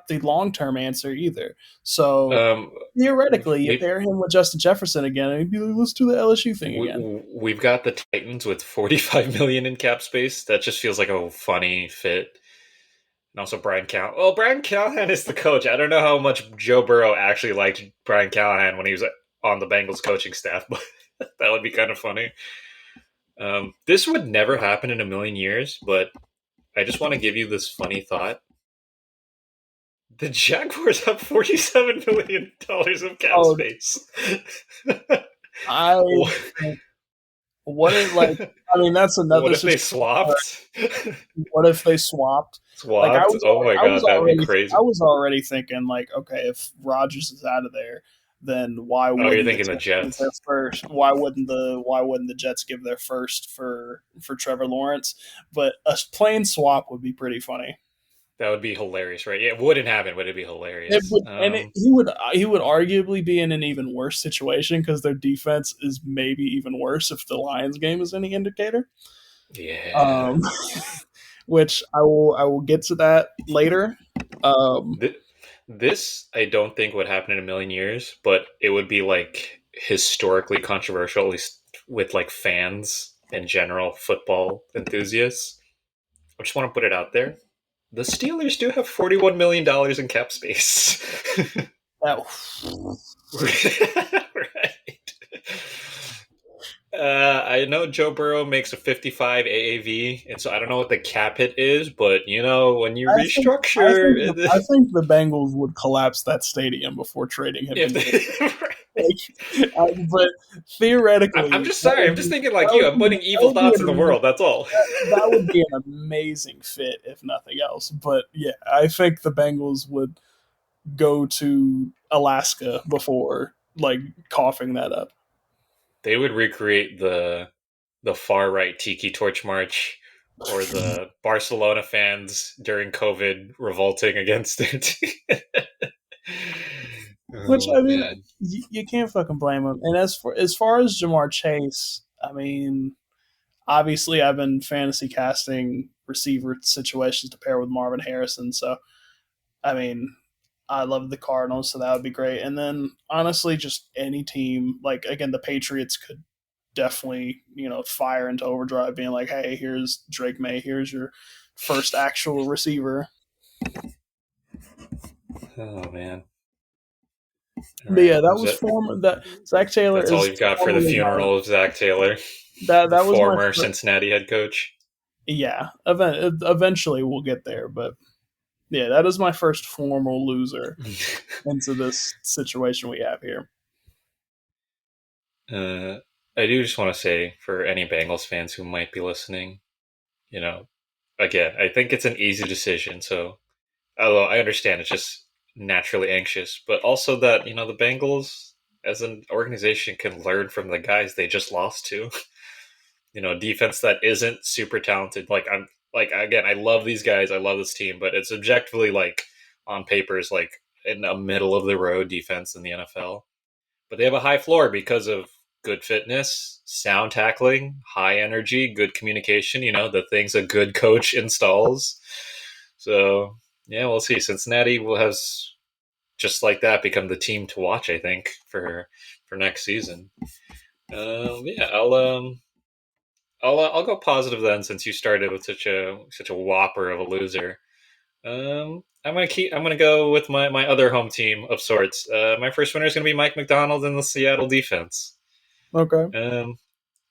Speaker 2: the long term answer either. So
Speaker 1: Um,
Speaker 2: theoretically, you
Speaker 1: we've
Speaker 2: pair him with Justin Jefferson again, and he'd be like, let's do the LSU thing
Speaker 1: we,
Speaker 2: again.
Speaker 1: we've got the Titans with 45 million in cap space. That just feels like a funny fit. And also Brian Callahan. Well, Brian Callahan is the coach. I don't know how much Joe Burrow actually liked Brian Callahan when he was on the Bengals coaching staff, but that would be kind of funny. This would never happen in a million years, but I just want to give you this funny thought. The Jaguars have $47 million of cap
Speaker 2: Oh,
Speaker 1: space.
Speaker 2: I what it like. I mean, that's
Speaker 1: What
Speaker 2: another
Speaker 1: if they
Speaker 2: situation.
Speaker 1: swapped?
Speaker 2: What if they swapped? Like
Speaker 1: Swapped? Oh my god, that'd be
Speaker 2: I
Speaker 1: crazy.
Speaker 2: was already thinking like, okay, if Rodgers is out of there, then why
Speaker 1: Oh, you're
Speaker 2: wouldn't the
Speaker 1: thinking the
Speaker 2: Jets give their
Speaker 1: Jets.
Speaker 2: first? Why wouldn't the Jets give their first for Trevor Lawrence? But a plain swap would be pretty funny.
Speaker 1: That would be hilarious, right? Yeah, it wouldn't happen, but it'd be
Speaker 2: It
Speaker 1: hilarious.
Speaker 2: would, and he would arguably be in an even worse situation because their defense is maybe even worse if the Lions game is any indicator.
Speaker 1: Yeah.
Speaker 2: Um, which I will get to that later. Um,
Speaker 1: Th- this, I don't think would happen in a million years, but it would be like historically controversial, at least with like fans in general, football enthusiasts. I just want to put it out there. The Steelers do have $41 million in cap space.
Speaker 2: that
Speaker 1: Right. I know Joe Burrow makes a 55 AAV, and so I don't know what the cap hit is, but you know when you restructure,
Speaker 2: I think the Bengals would collapse that stadium before trading him
Speaker 1: if
Speaker 2: into.
Speaker 1: they,
Speaker 2: But
Speaker 1: I'm
Speaker 2: theoretically,
Speaker 1: just sorry, I'm just thinking like you. I'm putting
Speaker 2: that
Speaker 1: evil
Speaker 2: would be
Speaker 1: thoughts in the world. That's all.
Speaker 2: that would be an amazing fit if nothing else. But yeah, I think the Bengals would go to Alaska before like coughing that up.
Speaker 1: They would recreate the far right Tiki Torch March or the Barcelona fans during COVID revolting against their team.
Speaker 2: Which
Speaker 1: Oh
Speaker 2: I mean,
Speaker 1: man.
Speaker 2: you can't fucking blame him. And as far as Jamar Chase, I mean, obviously I've been fantasy casting receiver situations to pair with Marvin Harrison. So I mean, I love the Cardinals, so that would be great. And then honestly, just any team, like again, the Patriots could definitely, fire into overdrive, being like, "Hey, here's Drake May. Here's your first actual receiver."
Speaker 1: Oh man. All
Speaker 2: But yeah,
Speaker 1: right.
Speaker 2: that
Speaker 1: Is
Speaker 2: was
Speaker 1: that
Speaker 2: former. That Zach Taylor
Speaker 1: that's all
Speaker 2: is
Speaker 1: you've got for the
Speaker 2: formerly my
Speaker 1: funeral of Zach Taylor, the
Speaker 2: that was my
Speaker 1: former
Speaker 2: first.
Speaker 1: Cincinnati head coach?
Speaker 2: Yeah, eventually we'll get there, but yeah, that is my first formal loser into this situation we have here.
Speaker 1: uh, I do just want to say for any Bengals fans who might be listening, you know, again, I think it's an easy decision. So, although I understand it's just naturally anxious, but also that the Bengals as an organization can learn from the guys they just lost to. Defense that isn't super talented. Like I'm like again, I love these guys, I love this team, but it's objectively like on paper is like in a middle of the road defense in the NFL. But they have a high floor because of good fitness, sound tackling, high energy, good communication, the things a good coach installs. So yeah, we'll see. Cincinnati will has just like that become the team to watch, I think, for next season. Yeah, I'll go positive then, since you started with such a whopper of a loser. I'm gonna go with my other home team of sorts. My first winner is gonna be Mike McDonald and the Seattle defense.
Speaker 2: Okay.
Speaker 1: Um,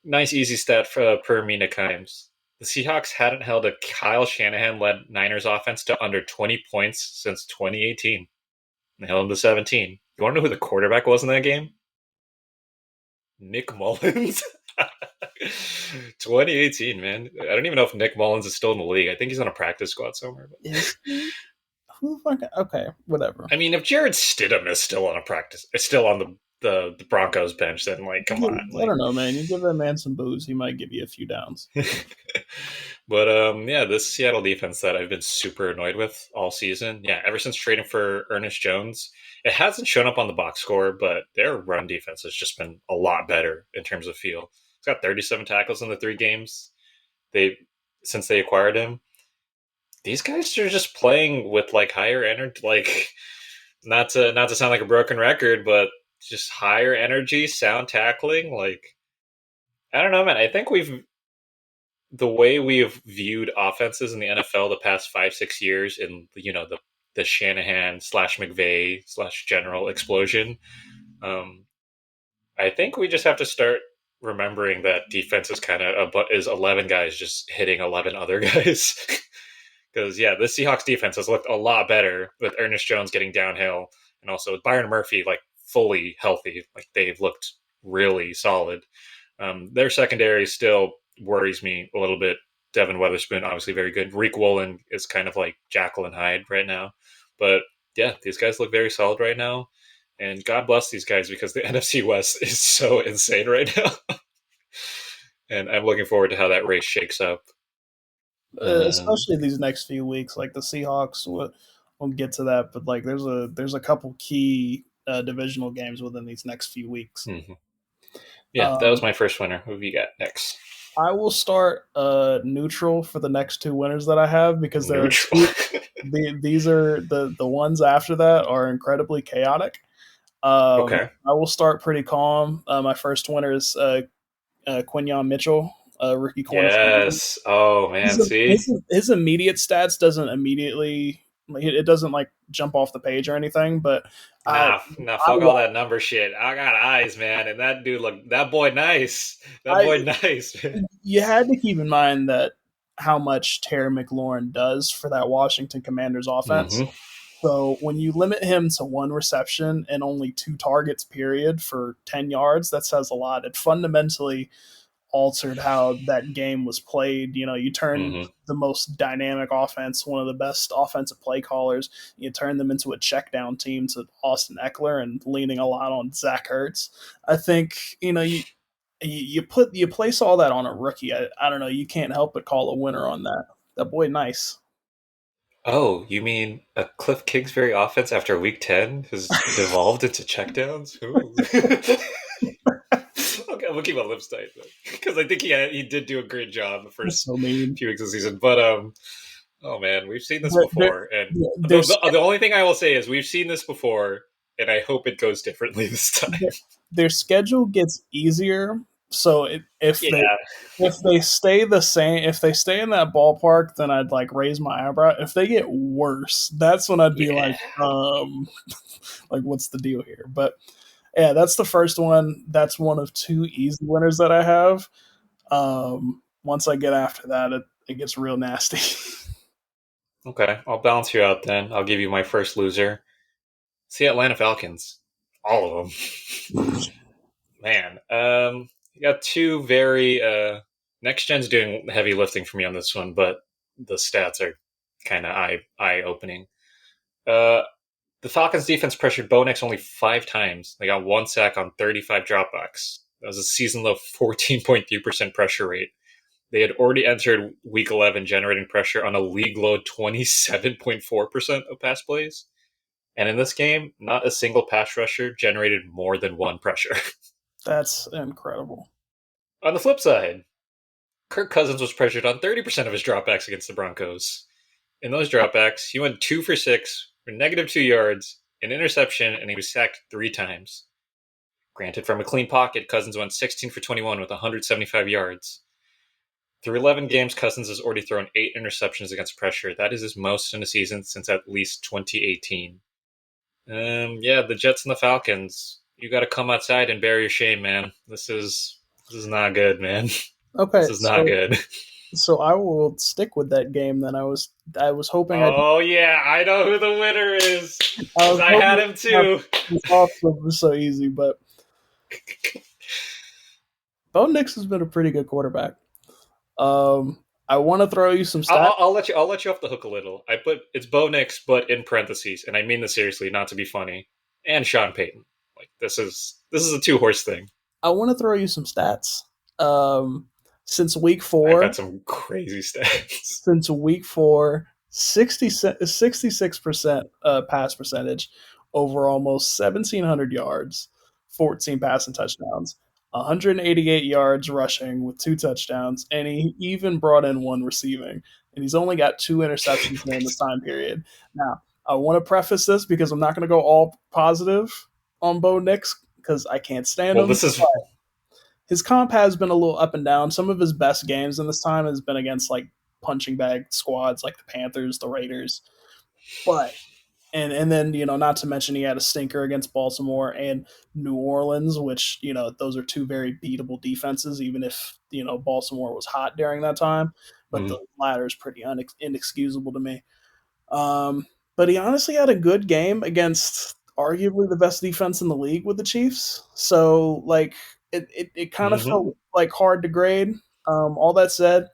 Speaker 1: nice easy stat for per Mina Kimes. The Seahawks hadn't held a Kyle Shanahan led Niners offense to under 20 points since 2018. They held them to 17. You want to know who the quarterback was in that game? Nick Mullins. 2018, man. I don't even know if Nick Mullins is still in the league. I think he's on a practice squad somewhere. But
Speaker 2: Is he? Who the fuck? Okay, whatever.
Speaker 1: I mean, if Jared Stidham is still on a practice, is still on the Broncos bench, then like, come on,
Speaker 2: I
Speaker 1: like.
Speaker 2: don't know, man. You give that man some booze, he might give you a few downs.
Speaker 1: But yeah, this Seattle defense that I've been super annoyed with all season. Yeah, ever since trading for Ernest Jones, it hasn't shown up on the box score, but their run defense has just been a lot better in terms of feel. He's got 37 tackles in the 3 games they since they acquired him. These guys are just playing with like higher energy, like not to sound like a broken record, but just higher energy, sound tackling. Like I don't know, man. I think the way we've viewed offenses in the NFL the past 5-6 years, in the Shanahan slash McVay slash general explosion. Um, I think we just have to start remembering that defense is kind of is 11 guys just hitting 11 other guys. Because yeah, the Seahawks defense has looked a lot better with Ernest Jones getting downhill, and also with Byron Murphy like fully healthy. Like they've looked really solid. Their secondary still worries me a little bit. Devin Weatherspoon, obviously very good. Reek Woolen is kind of like Jekyll and Hyde right now. But yeah, these guys look very solid right now. And God bless these guys because the NFC West is so insane right now. And I'm looking forward to how that race shakes up. Um,
Speaker 2: Especially these next few weeks. Like the Seahawks, we'll get to that, but like there's a couple key divisional games within these next few weeks.
Speaker 1: mhm. Yeah, that was
Speaker 2: Um,
Speaker 1: my first winner. Who have you got next?
Speaker 2: I will start neutral for the next two winners that I have because there are
Speaker 1: Neutral.
Speaker 2: two. These are the ones after that are incredibly chaotic.
Speaker 1: Okay.
Speaker 2: I will start pretty calm. My first winner is Quinyon Mitchell, rookie cornerstone.
Speaker 1: Yes. Oh man. See.
Speaker 2: His immediate stats doesn't immediately it doesn't like jump off the page or anything, but I
Speaker 1: Nah.
Speaker 2: I
Speaker 1: Fuck all that number shit. I got eyes, man, and that dude look. That boy nice. That
Speaker 2: I
Speaker 1: boy nice. Man.
Speaker 2: you had to keep in mind that how much Terry McLaurin does for that Washington Commanders offense.
Speaker 1: Mm-hmm.
Speaker 2: So when you limit him to one reception and only two targets, period, for 10 yards, that says a lot. It fundamentally altered how that game was played. You know, you turn
Speaker 1: Mm-hmm.
Speaker 2: the most dynamic offense, one of the best offensive play callers, you turn them into a check down team to Austin Eckler and leaning a lot on Zach Ertz. I think, you place all that on a rookie. I don't know. You can't help but call a winner on that. That boy, nice.
Speaker 1: Oh, you mean a Cliff Kingsbury offense after Week 10 has devolved into checkdowns? Ooh. Okay, I'm gonna keep my lips tight because I think he did do a great job the
Speaker 2: That's
Speaker 1: first
Speaker 2: so mean.
Speaker 1: few weeks of the season. But oh man, we've seen this
Speaker 2: But
Speaker 1: before, and
Speaker 2: their,
Speaker 1: the only thing I will say is we've seen this before, and I hope it goes differently this time.
Speaker 2: their schedule gets easier. So
Speaker 1: Yeah,
Speaker 2: if they stay the same, if they stay in that ballpark, then I'd like raise my eyebrow. If they get worse, that's when I'd be
Speaker 1: yeah.
Speaker 2: like what's the deal here? But yeah, that's the first one. That's one of two easy winners that I have. Once I get after that, it gets real nasty.
Speaker 1: Okay, I'll balance you out then. I'll give you my first loser. See Atlanta Falcons, all of them. Man, you got two very next gen's doing heavy lifting for me on this one, but the stats are kind of eye opening. Uh, the Falcons defense pressured Bo Nix only 5 times. They got one sack on 35 dropbacks. That was a season low 14.3% pressure rate. They had already entered Week 11 generating pressure on a league low 27.4% of pass plays. And in this game, not a single pass rusher generated more than one pressure.
Speaker 2: That's incredible.
Speaker 1: On the flip side, Kirk Cousins was pressured on 30% of his dropbacks against the Broncos. In those dropbacks, he went 2 for 6 for -2 yards, an interception, and he was sacked 3 times. Granted, from a clean pocket, Cousins went 16 for 21 with 175 yards. Through 11 games, Cousins has already thrown 8 interceptions against pressure. That is his most in a season since at least 2018. Yeah, the Jets and the Falcons. You got to come outside and bear your shame, man. This is not good, man.
Speaker 2: Okay,
Speaker 1: This is not good.
Speaker 2: so I will stick with that game. Then I was hoping
Speaker 1: Oh yeah, I know who the winner is
Speaker 2: I
Speaker 1: because
Speaker 2: was
Speaker 1: I had
Speaker 2: hoping
Speaker 1: him too.
Speaker 2: this off was so easy, but Bo Nix has been a pretty good quarterback. I want to throw you some stats.
Speaker 1: I'll let you off the hook a little. I put it's Bo Nix, but in parentheses, and I mean this seriously, not to be funny. And Sean Payton. Like this is a 2 horse thing.
Speaker 2: I want to throw you some stats. Um, since week
Speaker 1: I've
Speaker 2: four,
Speaker 1: got some crazy stats.
Speaker 2: since week four, 66% pass percentage over almost 1,700 yards, 14 passing touchdowns, 188 yards rushing with two touchdowns, and he even brought in one receiving. And he's only got two interceptions during this time period. Now, I want to preface this because I'm not going to go all positive on Bo Nix because I can't stand
Speaker 1: Well,
Speaker 2: him.
Speaker 1: this is
Speaker 2: His comp has been a little up and down. Some of his best games in this time has been against like punching bag squads like the Panthers, the Raiders. But and then not to mention he had a stinker against Baltimore and New Orleans, which those are two very beatable defenses. Even if Baltimore was hot during that time, but
Speaker 1: Mm-hmm.
Speaker 2: the latter is pretty inexcusable to me. But he honestly had a good game against arguably the best defense in the league with the Chiefs. So like it kind of
Speaker 1: Mm-hmm.
Speaker 2: felt like hard to grade. All that said,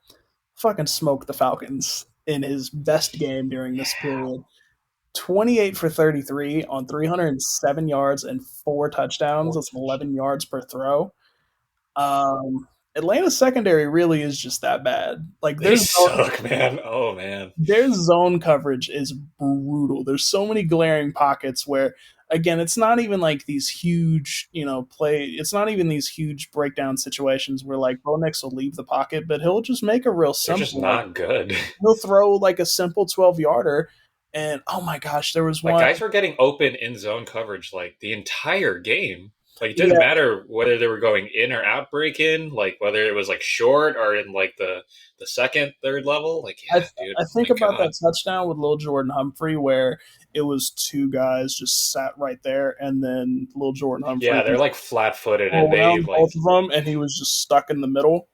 Speaker 2: fucking smoked the Falcons in his best game during this
Speaker 1: Yeah.
Speaker 2: period. 28 for 33 on 307 yards and four touchdowns.
Speaker 1: Four
Speaker 2: That's
Speaker 1: touchdowns.
Speaker 2: 11 yards per throw. Atlanta's secondary really is just that bad. Like
Speaker 1: They suck, man. Oh man.
Speaker 2: their zone coverage is brutal. There's so many glaring pockets where, again, it's not even like these huge, play. It's not even these huge breakdown situations where like Bo Nix will leave the pocket, but he'll just make a real
Speaker 1: They're just
Speaker 2: simple, like
Speaker 1: not good.
Speaker 2: he'll throw like a simple 12 yarder, and oh my gosh, there was
Speaker 1: Like
Speaker 2: one.
Speaker 1: guys were getting open in zone coverage like the entire game. Like it didn't
Speaker 2: Yeah,
Speaker 1: matter whether they were going in or out break in, like whether it was like short or in like the second, third level. Like,
Speaker 2: I
Speaker 1: yeah, dude.
Speaker 2: I think
Speaker 1: My
Speaker 2: about
Speaker 1: God.
Speaker 2: that touchdown with Lil Jordan Humphrey where it was two guys just sat right there, and then Lil Jordan Humphrey
Speaker 1: Yeah, they're
Speaker 2: just
Speaker 1: like flat footed and
Speaker 2: all
Speaker 1: they
Speaker 2: around
Speaker 1: like
Speaker 2: both of them, and he was just stuck in the middle.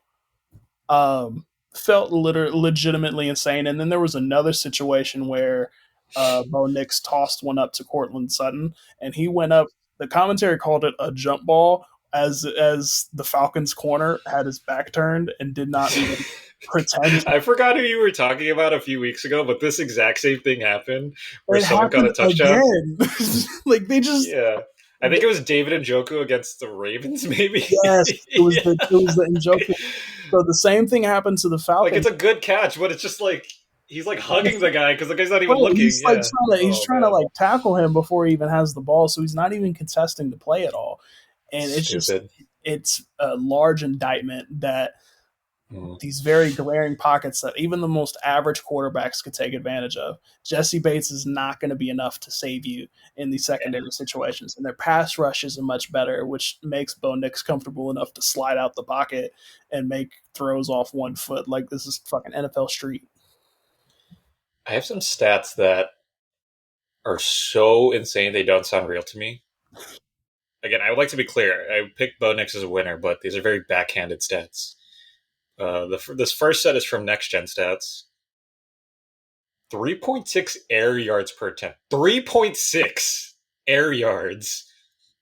Speaker 2: Um, Felt legitimately insane. And then there was another situation where Bo Nix tossed one up to Cortland Sutton, and he went up. The commentary called it a jump ball, as the Falcons corner had his back turned and did not even pretend to.
Speaker 1: I forgot who you were talking about a few weeks ago, but this exact same thing happened where
Speaker 2: It
Speaker 1: someone got
Speaker 2: happened
Speaker 1: a touchdown.
Speaker 2: again. Like they just
Speaker 1: Yeah. I think it was David Njoku against the Ravens, maybe.
Speaker 2: yes,
Speaker 1: Yeah.
Speaker 2: it was the Njoku. So the same thing happened to the
Speaker 1: Like
Speaker 2: Falcons.
Speaker 1: it's a good catch, but it's just like he's like hugging the guy because the guy's not even
Speaker 2: Right,
Speaker 1: looking. Yeah.
Speaker 2: he's
Speaker 1: Oh
Speaker 2: trying to
Speaker 1: man,
Speaker 2: like tackle him before he even has the ball, so he's not even contesting the play at all. And
Speaker 1: stupid.
Speaker 2: it's a large indictment that
Speaker 1: Mm.
Speaker 2: these very glaring pockets that even the most average quarterbacks could take advantage of. Jesse Bates is not going to be enough to save you in these secondary situations, and their pass rush isn't much better, which makes Bo Nix comfortable enough to slide out the pocket and make throws off 1 foot. Like this is fucking NFL Street.
Speaker 1: I have some stats that are so insane they don't sound real to me. Again, I would like to be clear. I picked Bo Nix as a winner, but these are very backhanded stats. This first set is from Next Gen Stats. 3.6 air yards per attempt. 3.6 air yards.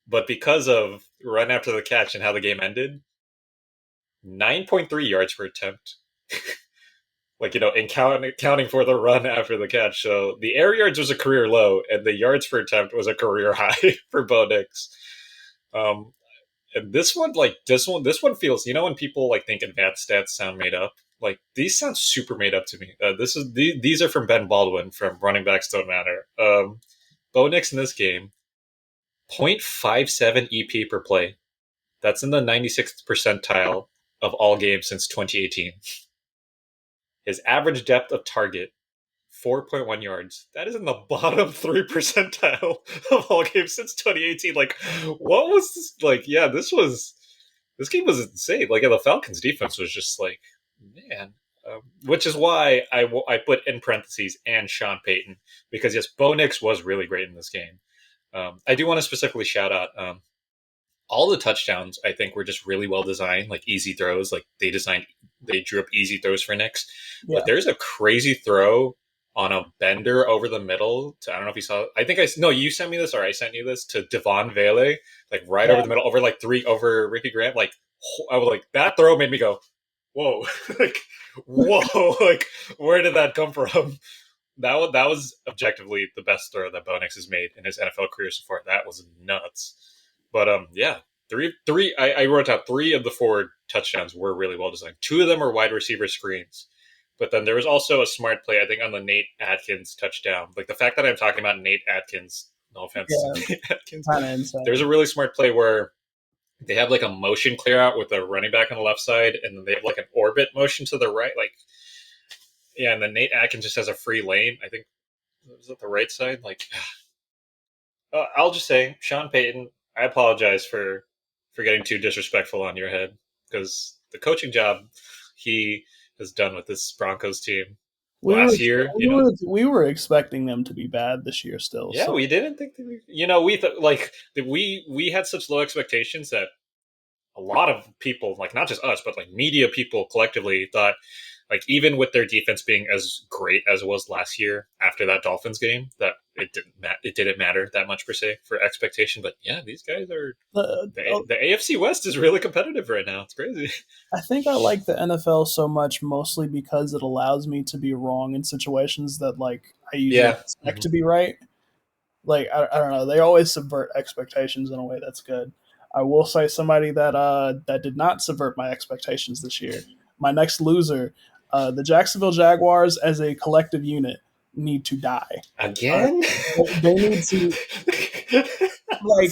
Speaker 1: But because of run after the catch and how the game ended, 9.3 yards per attempt. Like, counting for the run after the catch. So the air yards was a career low, and the yards per attempt was a career high for Bo Nix. Um, and this one feels. When people like think advanced stats sound made up, like these sound super made up to me. These are from Ben Baldwin from Running Backs Don't Matter. Bo Nix in this game, 0.57 EP per play. That's in the 96th percentile of all games since 2018. His average depth of target, 4.1 yards. That is in the bottom 3 percentile of all games since 2018. Like, what was this? Like, yeah, this game was insane. Like, the Falcons' defense was just like, man. Which is why I put in parentheses and Sean Payton because yes, Bo Nix was really great in this game. I do want to specifically shout out all the touchdowns. I think were just really well designed, like easy throws. Like they drew up easy throws for Nix. But
Speaker 2: Yeah,
Speaker 1: there's a crazy throw on a bender over the middle. I don't know if you saw. I think no, you sent me this or I sent you this to Devon Vele, like right
Speaker 2: yeah.
Speaker 1: over the middle, over Ricky Grant. Like I was like that throw made me go, whoa, like whoa, like where did that come from? That was objectively the best throw that Bo Nix has made in his NFL career so far. That was nuts. But yeah, three. I wrote out three of the four touchdowns were really well designed. Two of them are wide receiver screens. But then there was also a smart play, I think, on the Nate Atkins touchdown. Like the fact that I'm talking about Nate Atkins, no offense
Speaker 2: Yeah,
Speaker 1: to Nate Atkins,
Speaker 2: kind of
Speaker 1: there's
Speaker 2: insane.
Speaker 1: a really smart play where they have like a motion clear out with a running back on the left side, and then they have like an orbit motion to the right. Like, yeah, and then Nate Atkins just has a free lane. I think was it the right side? Like, I'll just say, Sean Payton, I apologize for getting too disrespectful on your head because the coaching job he has done with this Broncos team
Speaker 2: We were
Speaker 1: last year,
Speaker 2: we were expecting them to be bad this year still.
Speaker 1: yeah,
Speaker 2: So
Speaker 1: we didn't think that we had such low expectations that a lot of people, like not just us, but like media people collectively thought Like even with their defense being as great as it was last year after that Dolphins game, that it didn't matter that much per se for expectation. But yeah, these guys are the AFC West is really competitive right now. It's crazy.
Speaker 2: I think I like the NFL so much mostly because it allows me to be wrong in situations that like I usually
Speaker 1: Yeah.
Speaker 2: expect
Speaker 1: Mm-hmm.
Speaker 2: to be right. Like I don't know, they always subvert expectations in a way that's good. I will say somebody that did not subvert my expectations this year. My next loser, the Jacksonville Jaguars as a collective unit need to die. Uh,
Speaker 1: Again?
Speaker 2: they need to like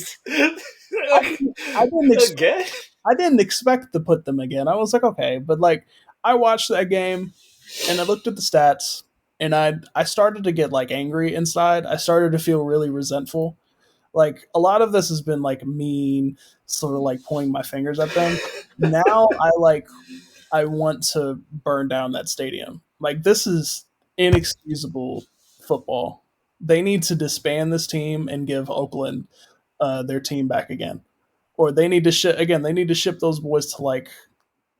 Speaker 2: I didn't expect
Speaker 1: Again?
Speaker 2: I didn't expect to put them again. I was like, okay, but like I watched that game and I looked at the stats and I started to get like angry inside. I started to feel really resentful. Like a lot of this has been like mean, sort of like pointing my fingers at them. Now I want to burn down that stadium. Like this is inexcusable football. They need to disband this team and give Oakland their team back again, or they need to ship again. They need to ship those boys to like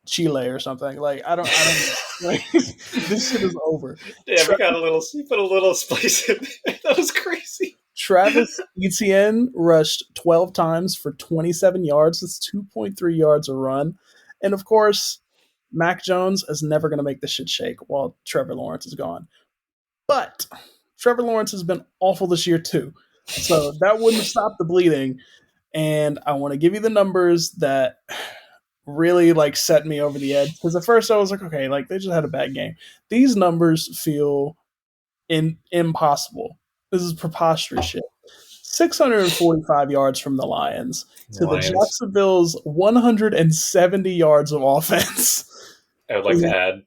Speaker 2: Chile or something. Like I don't know. Like this shit is over.
Speaker 1: Yeah, we
Speaker 2: Tra-
Speaker 1: got a little. You put a little spice in there. That was crazy.
Speaker 2: Travis Etienne rushed 12 times for 27 yards. That's 2.3 yards a run. And of course, Mac Jones is never going to make this shit shake while Trevor Lawrence is gone. But Trevor Lawrence has been awful this year too. So that wouldn't have stopped the bleeding. And I want to give you the numbers that really like set me over the edge. Because at first I was like, okay, like they just had a bad game. These numbers feel impossible. This is preposterous shit. 645 yards from the Lions to the
Speaker 1: Lions.
Speaker 2: Jacksonville's 170 yards of offense.
Speaker 1: I would like to add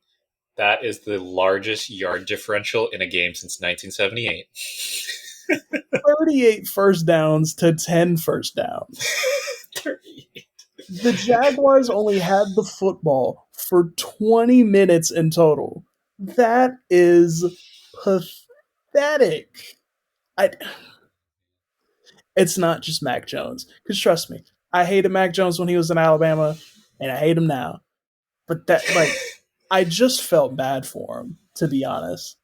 Speaker 1: that is the largest yard differential in a game since 1978.
Speaker 2: 38 first downs to 10 first downs. The Jaguars only had the football for 20 minutes in total. That is pathetic. I, it's not just Mac Jones. Because trust me, I hated Mac Jones when he was in Alabama, and I hate him now. But that, like, I just felt bad for him, to be honest.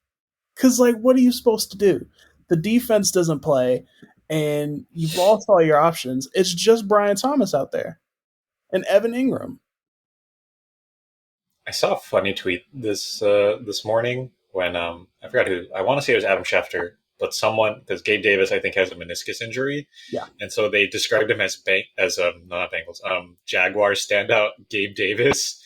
Speaker 2: Because, like, what are you supposed to do? The defense doesn't play, and you've lost all your options. It's just Brian Thomas out there and Evan Ingram.
Speaker 1: I saw a funny tweet this morning when I forgot who, I want to say it was Adam Schefter, but someone, because Gabe Davis I think has a meniscus injury,
Speaker 2: Yeah.
Speaker 1: and so they described him as not Bengals Jaguars standout Gabe Davis,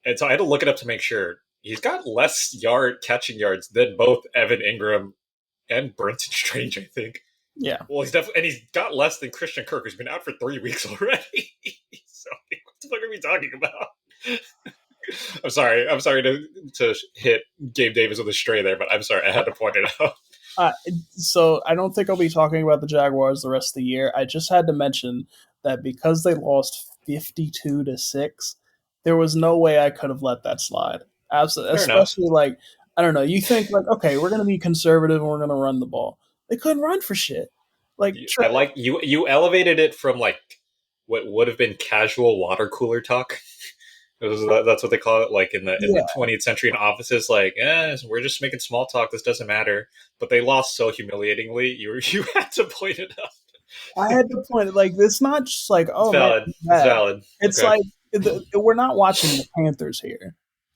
Speaker 1: and so I had to look it up to make sure he's got less yard catching yards than both Evan Ingram and Brenton Strange, I think.
Speaker 2: Yeah.
Speaker 1: Well, he's definitely, and he's got less than Christian Kirk, who's been out for 3 weeks already. So what the fuck are we talking about? I'm sorry to hit Gabe Davis with a stray there, but I'm sorry, I had to point it out.
Speaker 2: Uh, so I don't think I'll be talking about the Jaguars the rest of the year. I just had to mention that because they lost 52-6, there was no way I could have let that slide. Absolutely,
Speaker 1: Fair enough.
Speaker 2: especially like I don't know. You think like okay, we're going to be conservative and we're going to run the ball. They couldn't run for shit. Like
Speaker 1: I like you. You elevated it from like what would have been casual water cooler talk. That's what they call it, like in
Speaker 2: yeah,
Speaker 1: the 20th century in offices. Like, we're just making small talk. This doesn't matter. But they lost so humiliatingly. You had to point it out.
Speaker 2: I had to point it like it's not just like
Speaker 1: It's
Speaker 2: oh man,
Speaker 1: valid.
Speaker 2: it's
Speaker 1: It's
Speaker 2: bad.
Speaker 1: valid.
Speaker 2: It's
Speaker 1: Okay.
Speaker 2: like we're not watching the Panthers here.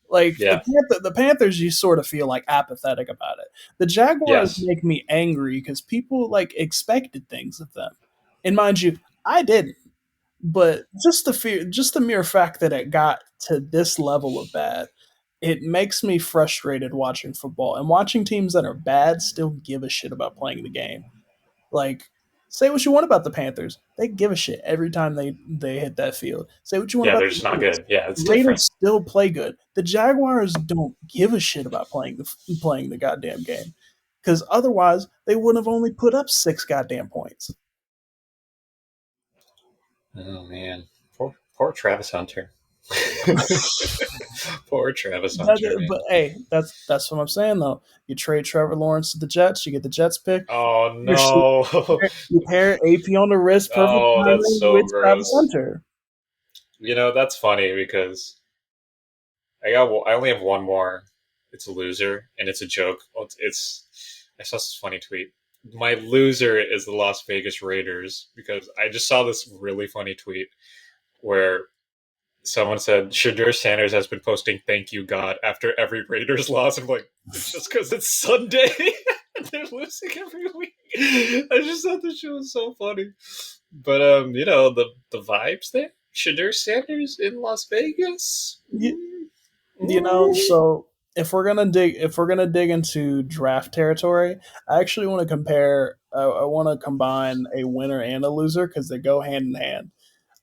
Speaker 2: Like
Speaker 1: Yeah.
Speaker 2: The Panthers, you sort of feel like apathetic about it. The Jaguars
Speaker 1: Yes.
Speaker 2: make me angry because people like expected things of them, and mind you, I didn't. But just the mere fact that it got to this level of bad, it makes me frustrated watching football and watching teams that are bad still give a shit about playing the game. Like, say what you want about the Panthers, they give a shit every time they hit that field. Say what you want
Speaker 1: Yeah,
Speaker 2: about
Speaker 1: they're
Speaker 2: the
Speaker 1: just not
Speaker 2: Raiders.
Speaker 1: good. Yeah, it's
Speaker 2: The
Speaker 1: different.
Speaker 2: Raiders still play good. The Jaguars don't give a shit about playing the goddamn game because otherwise they wouldn't have only put up 6 goddamn points.
Speaker 1: Oh man, poor Travis Hunter. Poor Travis Hunter, man.
Speaker 2: But hey, that's what I'm saying though. You trade Trevor Lawrence to the Jets, you get the Jets pick.
Speaker 1: Oh
Speaker 2: You
Speaker 1: no.
Speaker 2: you pair AP on the wrist, perfect
Speaker 1: Oh, that's
Speaker 2: timing
Speaker 1: so
Speaker 2: with Travis
Speaker 1: gross.
Speaker 2: Hunter.
Speaker 1: That's funny because I only have one more. It's a loser, and it's a joke. Well, I saw this funny tweet. My loser is the Las Vegas Raiders because I just saw this really funny tweet where someone said Shadur Sanders has been posting "Thank you God" after every Raiders loss. I'm like, it's just because it's Sunday and they're losing every week. I just thought this shit was so funny. But the vibes there. Shadur Sanders in Las Vegas.
Speaker 2: You, you know, so if we're gonna dig into draft territory, I actually want to compare. I want to combine a winner and a loser because they go hand in hand.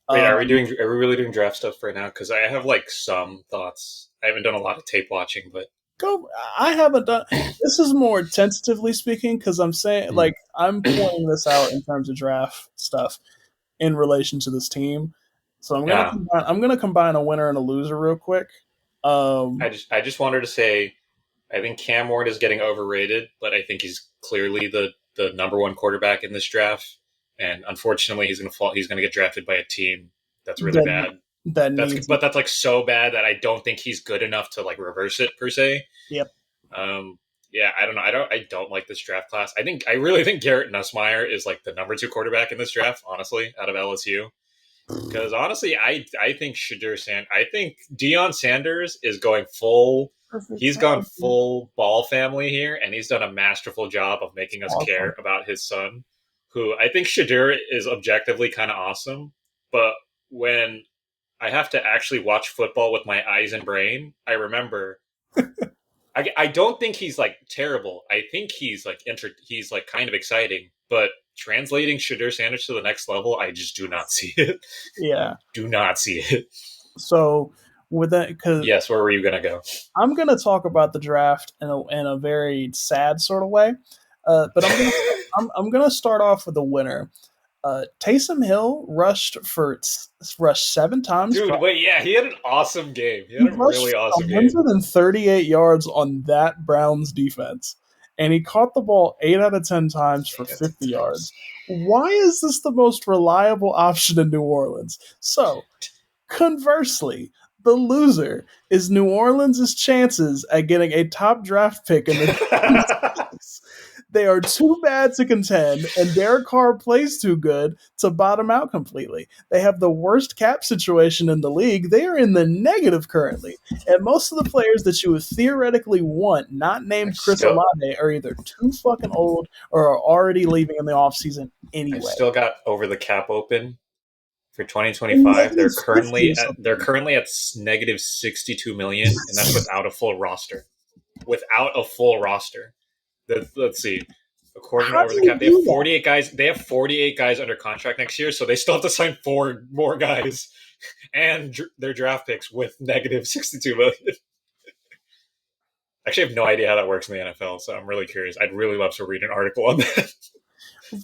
Speaker 1: Wait, are we
Speaker 2: Um,
Speaker 1: doing? Are we really doing draft stuff right now? Because I have like some thoughts. I haven't done a lot of tape watching, but
Speaker 2: go. I haven't done. This is more tentatively speaking because I'm saying
Speaker 1: hmm.
Speaker 2: like I'm pointing this out in terms of draft stuff in relation to this team. So
Speaker 1: Yeah,
Speaker 2: I'm gonna combine a winner and a loser real quick. Um,
Speaker 1: I just wanted to say I think Cam Ward is getting overrated, but I think he's clearly the number one quarterback in this draft. And unfortunately, he's gonna fall. He's gonna get drafted by a team that's really
Speaker 2: that
Speaker 1: bad.
Speaker 2: that needs.
Speaker 1: That's like so bad that I don't think he's good enough to like reverse it per se.
Speaker 2: Yep.
Speaker 1: Um, yeah, I don't know. I don't like this draft class. I really think Garrett Nussmeier is like the number two quarterback in this draft. Honestly, out of LSU, because honestly, I think I think Deion Sanders is going full.
Speaker 2: Perfect
Speaker 1: He's gone
Speaker 2: time.
Speaker 1: full ball family here, and he's done a masterful job of making us
Speaker 2: Awesome.
Speaker 1: care about his son, who I think Shadur is objectively kind of awesome. But when I have to actually watch football with my eyes and brain, I remember I don't think he's like terrible. I think he's like kind of exciting, but translating Shadur Sanders to the next level, I just do not see it. I
Speaker 2: Yeah.
Speaker 1: do not see it.
Speaker 2: So with that, because
Speaker 1: Yes, where were you gonna go?
Speaker 2: I'm gonna talk about the draft in a very sad sort of way, but I'm gonna start off with the winner. Taysom Hill rushed 7 times for
Speaker 1: Dude, wait, yeah, he had an awesome game. He
Speaker 2: he
Speaker 1: had a
Speaker 2: rushed
Speaker 1: really
Speaker 2: for
Speaker 1: awesome game.
Speaker 2: 138 yards on that Browns defense, and he caught the ball 8 out of 10 times for 50 yards. Why is this the most reliable option in New Orleans? So, conversely, the loser is New Orleans' chances at getting a top draft pick in the 26. They are too bad to contend, and Derek Carr plays too good to bottom out completely. They have the worst cap situation in the league. They are in the negative currently. And most of the players that you would theoretically want, not
Speaker 1: I've
Speaker 2: named Chris
Speaker 1: still
Speaker 2: Olave, are either too fucking old or are already leaving in the offseason
Speaker 1: I've
Speaker 2: anyway.
Speaker 1: still got over the cap open for
Speaker 2: And
Speaker 1: 2025.
Speaker 2: negative 50 or
Speaker 1: They're
Speaker 2: something.
Speaker 1: currently at negative 62 million, and that's without a full roster. Without a full roster. Let's see. According to
Speaker 2: How
Speaker 1: over
Speaker 2: do
Speaker 1: the
Speaker 2: you
Speaker 1: cap, they have
Speaker 2: do that?
Speaker 1: 48 guys. They have 48 guys under contract next year, so they still have to sign four more guys and their draft picks with negative 62 million. Actually, I have no idea how that works in the NFL, so I'm really curious. I'd really love to read an article on that.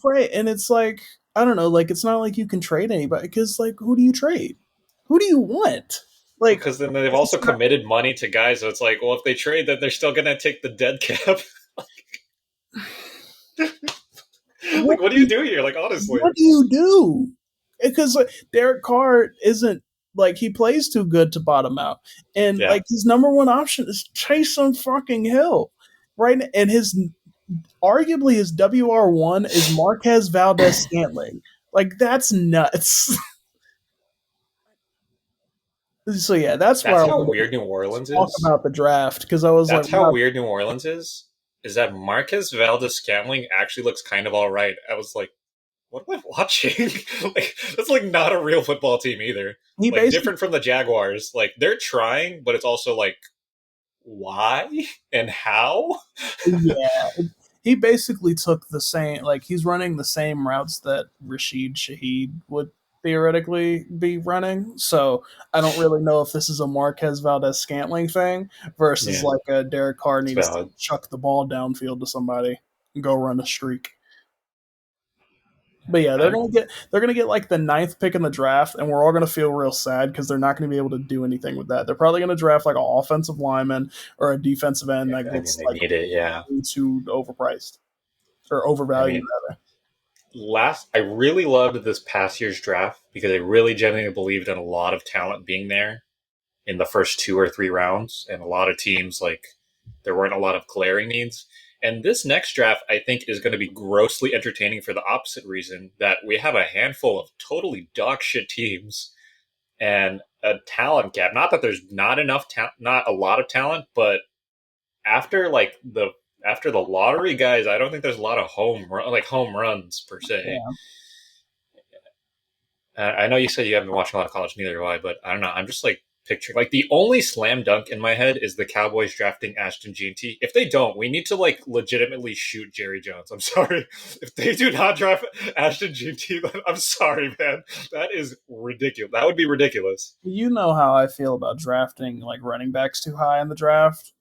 Speaker 2: Right. And it's like, I don't know, like, it's not like you can trade anybody because, like, who do you trade? Who do you want? Like,
Speaker 1: Because then they've
Speaker 2: it's
Speaker 1: also
Speaker 2: not,
Speaker 1: committed money to guys, so it's like, well, if they trade, then they're still going to take the dead cap.
Speaker 2: what
Speaker 1: Like, what do you do here? Like, honestly.
Speaker 2: what do you do? Because like, Derek Carr isn't like he plays too good to bottom out, and
Speaker 1: Yeah.
Speaker 2: like his number one option is Taysom fucking Hill, right? And his arguably his WR1 is Marquez Valdez Scantling. Like that's nuts. So yeah, that's where
Speaker 1: That's
Speaker 2: I
Speaker 1: how
Speaker 2: want
Speaker 1: weird New
Speaker 2: to
Speaker 1: Orleans
Speaker 2: talk
Speaker 1: is.
Speaker 2: about the draft because I was like,
Speaker 1: That's how
Speaker 2: wow,
Speaker 1: weird New Orleans is that Marquez Valdez Scantling actually looks kind of all right. I was like, what am I watching? Like, that's like not a real football team either.
Speaker 2: he
Speaker 1: Like,
Speaker 2: basically
Speaker 1: different from the Jaguars. Like, they're trying, but it's also like, why and how?
Speaker 2: yeah, he basically took the same like he's running the same routes that Rashid Shaheed would theoretically be running. So I don't really know if this is a Marquez Valdez Scantling thing versus
Speaker 1: Yeah,
Speaker 2: like a Derek Carr
Speaker 1: it's
Speaker 2: needs to
Speaker 1: valid.
Speaker 2: chuck the ball downfield to somebody and go run a streak. But yeah,
Speaker 1: I,
Speaker 2: they're gonna get like the ninth pick in the draft, and we're all gonna feel real sad because they're not gonna be able to do anything with that. They're probably gonna draft like an offensive lineman or a defensive end that
Speaker 1: I mean,
Speaker 2: gets
Speaker 1: they
Speaker 2: like
Speaker 1: need it. Yeah.
Speaker 2: way too overpriced or
Speaker 1: I
Speaker 2: overvalued
Speaker 1: mean,
Speaker 2: rather.
Speaker 1: I really loved this past year's draft because I really genuinely believed in a lot of talent being there. in the first 2 or 3 rounds, and a lot of teams like there weren't a lot of glaring needs. And this next draft, I think, is going to be grossly entertaining for the opposite reason that we have a handful of totally dog shit teams and a talent gap. Not that there's not enough, not a lot of talent, but after the lottery guys, I don't think there's a lot of home runs per se.
Speaker 2: Yeah.
Speaker 1: I know you said you haven't been watching a lot of college, neither do I, but I don't know. I'm just like picturing like the only slam dunk in my head is the Cowboys drafting Ashton Jeanty. If they don't, we need to like legitimately shoot Jerry Jones. I'm sorry. If they do not draft Ashton Jeanty, I'm sorry, man. That is ridiculous. That would be ridiculous.
Speaker 2: You know how I feel about drafting like running backs too high in the draft.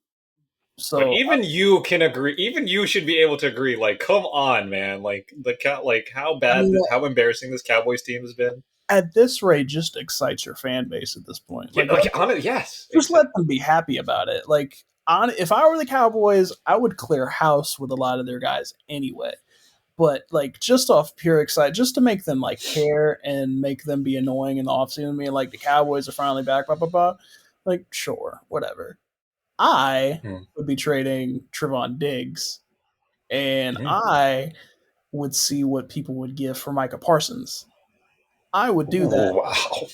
Speaker 1: But
Speaker 2: So
Speaker 1: even you can agree. Even you should be able to agree. Like, come on, man. Like like how
Speaker 2: I
Speaker 1: bad,
Speaker 2: mean,
Speaker 1: how embarrassing this Cowboys team has been.
Speaker 2: at this rate, just excites your fan base at this point.
Speaker 1: Yeah,
Speaker 2: Like,
Speaker 1: like on it, yes.
Speaker 2: just let them be happy about it. Like, if I were the Cowboys, I would clear house with a lot of their guys anyway. But like, just off pure excitement, just to make them like care and make them be annoying in the offseason, being like the Cowboys are finally back, blah blah blah. Like, sure, whatever. I
Speaker 1: Hmm.
Speaker 2: would be trading Trevon Diggs, and
Speaker 1: Mhm.
Speaker 2: I would see what people would give for Micah Parsons. I would do that.
Speaker 1: Ooh, wow.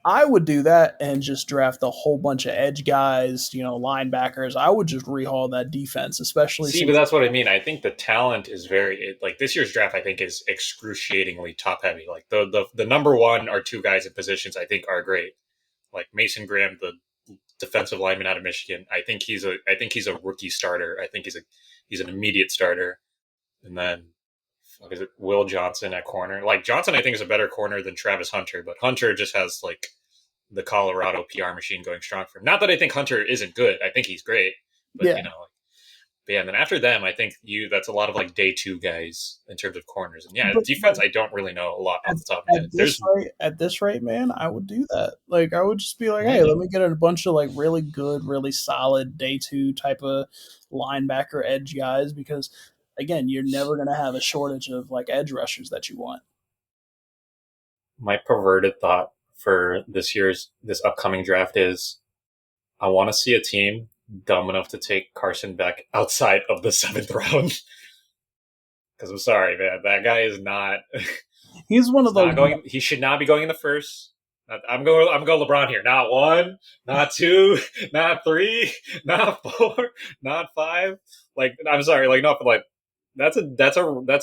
Speaker 2: I would do that and just draft a whole bunch of edge guys, linebackers. I would just rehaul that defense, especially
Speaker 1: See, but
Speaker 2: since
Speaker 1: that's what I mean. I think the talent is like this year's draft. I think is excruciatingly top heavy. Like the number one or two guys in positions I think are great. Like Mason Graham, the defensive lineman out of Michigan. I think he's a rookie starter. I think he's an immediate starter. And then what is it? Will Johnson at corner. Like Johnson, I think is a better corner than Travis Hunter, but Hunter just has like the Colorado PR machine going strong for him. Not that I think Hunter isn't good. I think he's great, but
Speaker 2: yeah.
Speaker 1: but yeah. And then after them, I think that's a lot of like day two guys in terms of corners. And yeah,
Speaker 2: But
Speaker 1: defense, I don't really know a lot
Speaker 2: at,
Speaker 1: off the top of my head. There's
Speaker 2: at this rate, man, I would do that. Like, I would just be like, hey, let
Speaker 1: mhm.
Speaker 2: me get a bunch of like really good, really solid day two type of linebacker edge guys because again, you're never gonna have a shortage of like edge rushers that you want.
Speaker 1: My perverted thought for this upcoming draft is I want to see a team dumb enough to take Carson Beck outside of the seventh round. Because I'm sorry, man, that guy is not.
Speaker 2: He's one of
Speaker 1: He's
Speaker 2: those.
Speaker 1: not going. He should not be going in the first. I'm going. I'm going LeBron here. Not one, not two, not three, not four, not five. Like I'm sorry. Like not like that's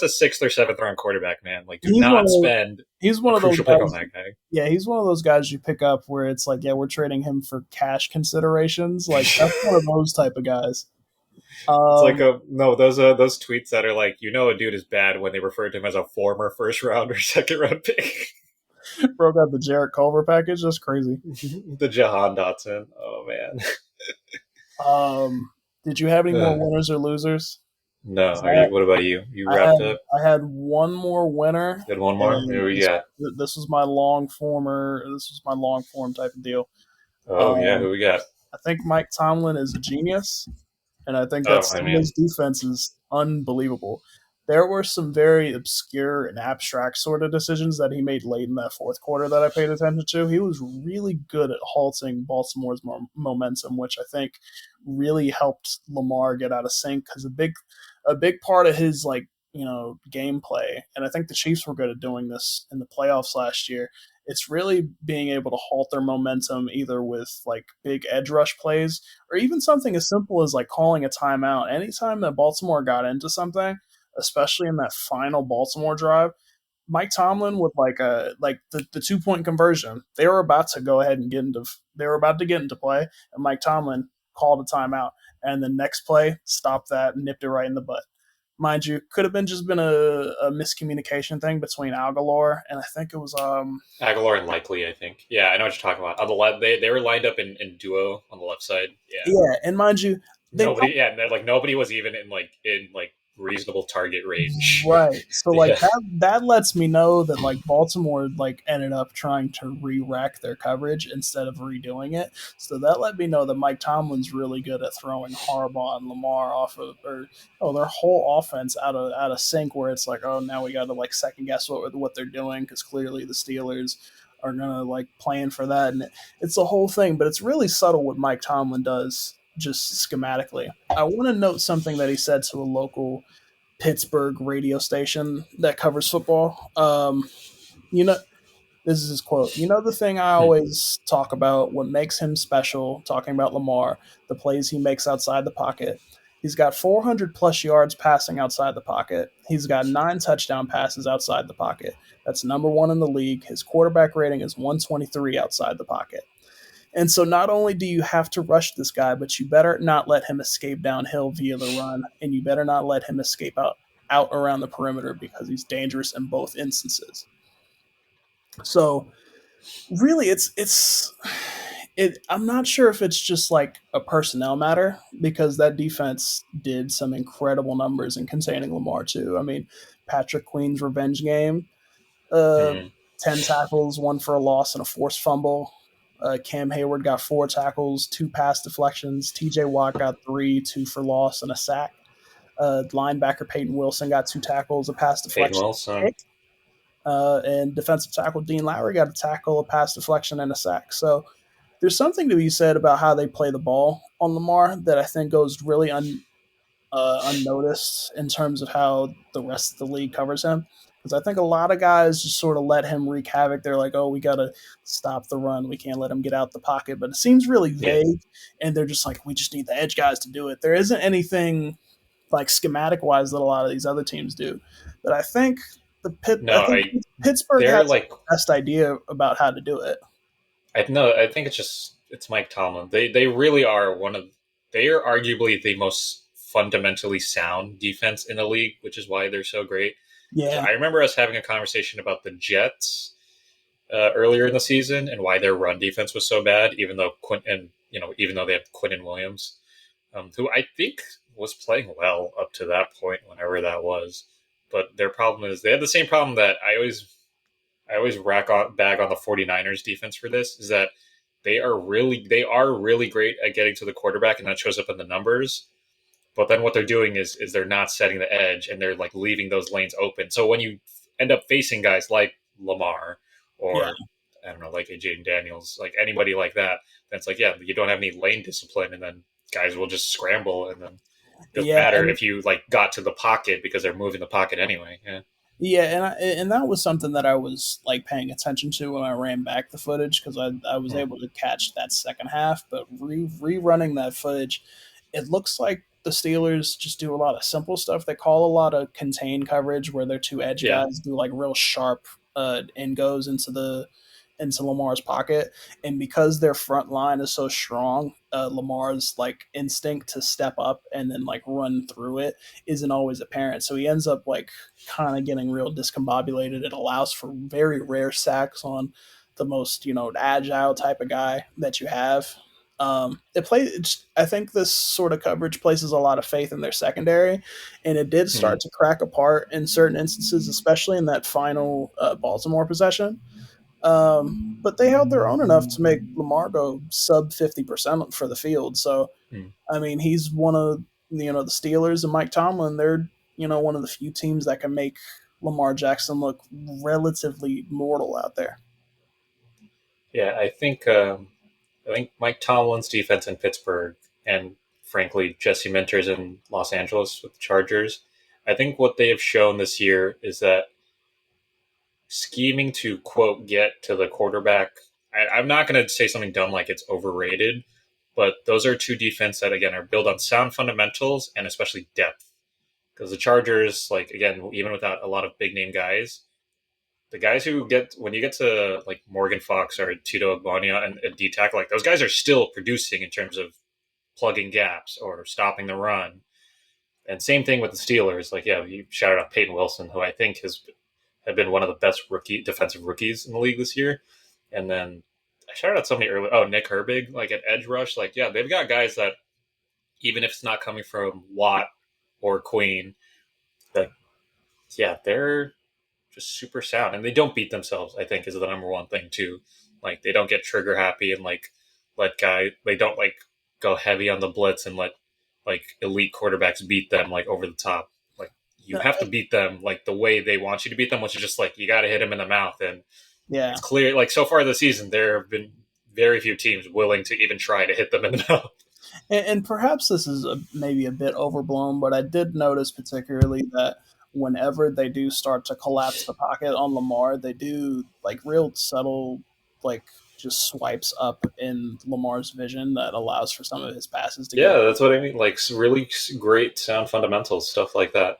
Speaker 1: a sixth or seventh round quarterback, man. Like do
Speaker 2: He's one
Speaker 1: not
Speaker 2: of
Speaker 1: spend
Speaker 2: he's
Speaker 1: a
Speaker 2: one of those
Speaker 1: crucial pick on
Speaker 2: guys.
Speaker 1: that guy.
Speaker 2: Yeah, he's one of those guys you pick up where it's like, yeah, we're trading him for cash considerations. Like that's one of those type of guys.
Speaker 1: It's like
Speaker 2: Um,
Speaker 1: a no those tweets that are like a dude is bad when they refer to him as a former first round or second round pick.
Speaker 2: broke out the Jarrett Culver package. That's crazy.
Speaker 1: The Jahan Dotson. Oh man.
Speaker 2: Um, did you have any more winners or losers?
Speaker 1: No.
Speaker 2: 'Cause
Speaker 1: Are you? What about you? You
Speaker 2: I had
Speaker 1: wrapped up.
Speaker 2: I had one more winner,
Speaker 1: Did one more?
Speaker 2: and
Speaker 1: Who we got?
Speaker 2: this was my long former. This was my long form type of deal.
Speaker 1: Oh yeah.
Speaker 2: Um,
Speaker 1: Who we got?
Speaker 2: I think Mike Tomlin is a genius. And I think that
Speaker 1: Oh, I
Speaker 2: Steelers
Speaker 1: mean,
Speaker 2: defense is unbelievable. There were some very obscure and abstract sort of decisions that he made late in that fourth quarter that I paid attention to. He was really good at halting Baltimore's momentum, which I think really helped Lamar get out of sync because a big part of his gameplay, and I think the Chiefs were good at doing this in the playoffs last year. It's really being able to halt their momentum either with like big edge rush plays or even something as simple as like calling a timeout. Anytime that Baltimore got into something, especially in that final Baltimore drive, Mike Tomlin with the 2 point conversion, they were about to get into play, and Mike Tomlin called a timeout, and the next play stopped that and nipped it right in the butt. Mind you, could have been a miscommunication thing between Algalore and I think it was
Speaker 1: Aguilar and Likely. I think. Yeah, I know what you're talking about. On the left, they were lined up in duo on the left side. Yeah.
Speaker 2: yeah, and mind you, they
Speaker 1: Nobody. Yeah, and like nobody was even in reasonable target range.
Speaker 2: right. So like
Speaker 1: Yeah.
Speaker 2: that lets me know that like Baltimore like ended up trying to re-rack their coverage instead of redoing it. So that let me know that Mike Tomlin's really good at throwing Harbaugh and Lamar off of their whole offense out of sync where it's like, oh, now we got to like second guess what they're doing because clearly the Steelers are gonna like plan for that, and it's a whole thing. But it's really subtle what Mike Tomlin does, just schematically. I want to note something that he said to a local Pittsburgh radio station that covers football. You know, this is his quote. You know, the thing I
Speaker 1: Hmm.
Speaker 2: always talk about, what makes him special, talking about Lamar, the plays he makes outside the pocket. He's got 400 plus yards passing outside the pocket. He's got 9 touchdown passes outside the pocket. That's number one in the league. His quarterback rating is 123 outside the pocket. And so not only do you have to rush this guy, but you better not let him escape downhill via the run, and you better not let him escape out around the perimeter because he's dangerous in both instances. So really I'm not sure if it's just like a personnel matter because that defense did some incredible numbers in containing Lamar too. I mean, Patrick Queen's revenge game, uh,
Speaker 1: Hmm.
Speaker 2: 10 tackles, one for a loss, and a forced fumble. Cam Hayward got 4 tackles, 2 pass deflections. TJ Watt got 3, 2 for loss, and a sack. Linebacker Peyton Wilson got 2 tackles, a pass
Speaker 1: Peyton
Speaker 2: deflection, and a
Speaker 1: Wilson.
Speaker 2: pick. And defensive tackle Dean Lowry got a tackle, a pass deflection, and a sack. So there's something to be said about how they play the ball on Lamar that I think goes really unnoticed in terms of how the rest of the league covers him. Because I think a lot of guys just sort of let him wreak havoc. They're like, oh, we got to stop the run. We can't let him get out the pocket. But it seems really
Speaker 1: Yeah.
Speaker 2: vague. And they're just like, we just need the edge guys to do it. There isn't anything like schematic wise that a lot of these other teams do. But I
Speaker 1: No,
Speaker 2: think Pittsburgh
Speaker 1: they're
Speaker 2: has
Speaker 1: like,
Speaker 2: the best idea about how to do it.
Speaker 1: I know. I think it's Mike Tomlin. They really are one of. They are arguably the most fundamentally sound defense in the league, which is why they're so great. Because
Speaker 2: Yeah,
Speaker 1: I remember us having a conversation about the Jets earlier in the season and why their run defense was so bad, even though they have Quinn Williams, who I think was playing well up to that point, whenever that was. But their problem is they had the same problem that I always bag on the 49ers defense for this, is that they are really great at getting to the quarterback, and that shows up in the numbers. But then what they're doing is they're not setting the edge, and they're like leaving those lanes open. So when you end up facing guys like Lamar,
Speaker 2: yeah,
Speaker 1: or I don't know, like a Jaden Daniels, like anybody like that, then it's like, yeah, you don't have any lane discipline, and then guys will just scramble, and then it doesn't
Speaker 2: yeah.
Speaker 1: matter
Speaker 2: And
Speaker 1: if you like got to the pocket because they're moving the pocket anyway. Yeah.
Speaker 2: Yeah, and that was something that I was like paying attention to when I ran back the footage because I was
Speaker 1: Hmm.
Speaker 2: able to catch that second half, but rerunning that footage, it looks like the Steelers just do a lot of simple stuff. They call a lot of contain coverage where their two edge
Speaker 1: Yeah.
Speaker 2: guys do like real sharp end goes into Lamar's pocket, and because their front line is so strong, Lamar's like instinct to step up and then like run through it isn't always apparent. So he ends up like kind of getting real discombobulated. It allows for very rare sacks on the most agile type of guy that you have. I think this sort of coverage places a lot of faith in their secondary, and it did
Speaker 1: Hmm.
Speaker 2: start to crack apart in certain instances, especially in that final Baltimore possession. But they held their own enough to make Lamar go sub 50% for the field. So
Speaker 1: Hmm.
Speaker 2: I mean, he's one of the Steelers and Mike Tomlin. They're one of the few teams that can make Lamar Jackson look relatively mortal out there.
Speaker 1: Yeah, I think Mike Tomlin's defense in Pittsburgh, and frankly Jesse Minter's in Los Angeles with the Chargers, I think what they have shown this year is that scheming to quote get to the quarterback. I'm not going to say something dumb like it's overrated, but those are two defense that again are built on sound fundamentals and especially depth. Because the Chargers, like again, even without a lot of big name guys, the guys who get when you get to like Morgan Fox or Tito Agbonia and D tackle, like those guys are still producing in terms of plugging gaps or stopping the run. And same thing with the Steelers. Like, yeah, you shouted out Peyton Wilson, who I think has have been one of the best defensive rookies in the league this year. And then I shouted out somebody earlier. Oh, Nick Herbig, like at edge rush. Like, yeah, they've got guys that even if it's not coming from Watt or Queen, that yeah, they're just super sound, and they don't beat themselves. I think is the number one thing too. Like they don't get trigger happy and like they don't like go heavy on the blitz and let like elite quarterbacks beat them like over the top. Like you have to beat them like the way they want you to beat them, which is just like you got to hit them in the mouth, and
Speaker 2: Yeah,
Speaker 1: It's clear, like so far this season, there have been very few teams willing to even try to hit them in the mouth.
Speaker 2: and perhaps this is maybe a bit overblown, but I did notice particularly that whenever they do start to collapse the pocket on Lamar, they do like real subtle, like just swipes up in Lamar's vision that allows for some of his passes to get
Speaker 1: Yeah, that's what I mean. Like really great sound fundamentals, stuff like that.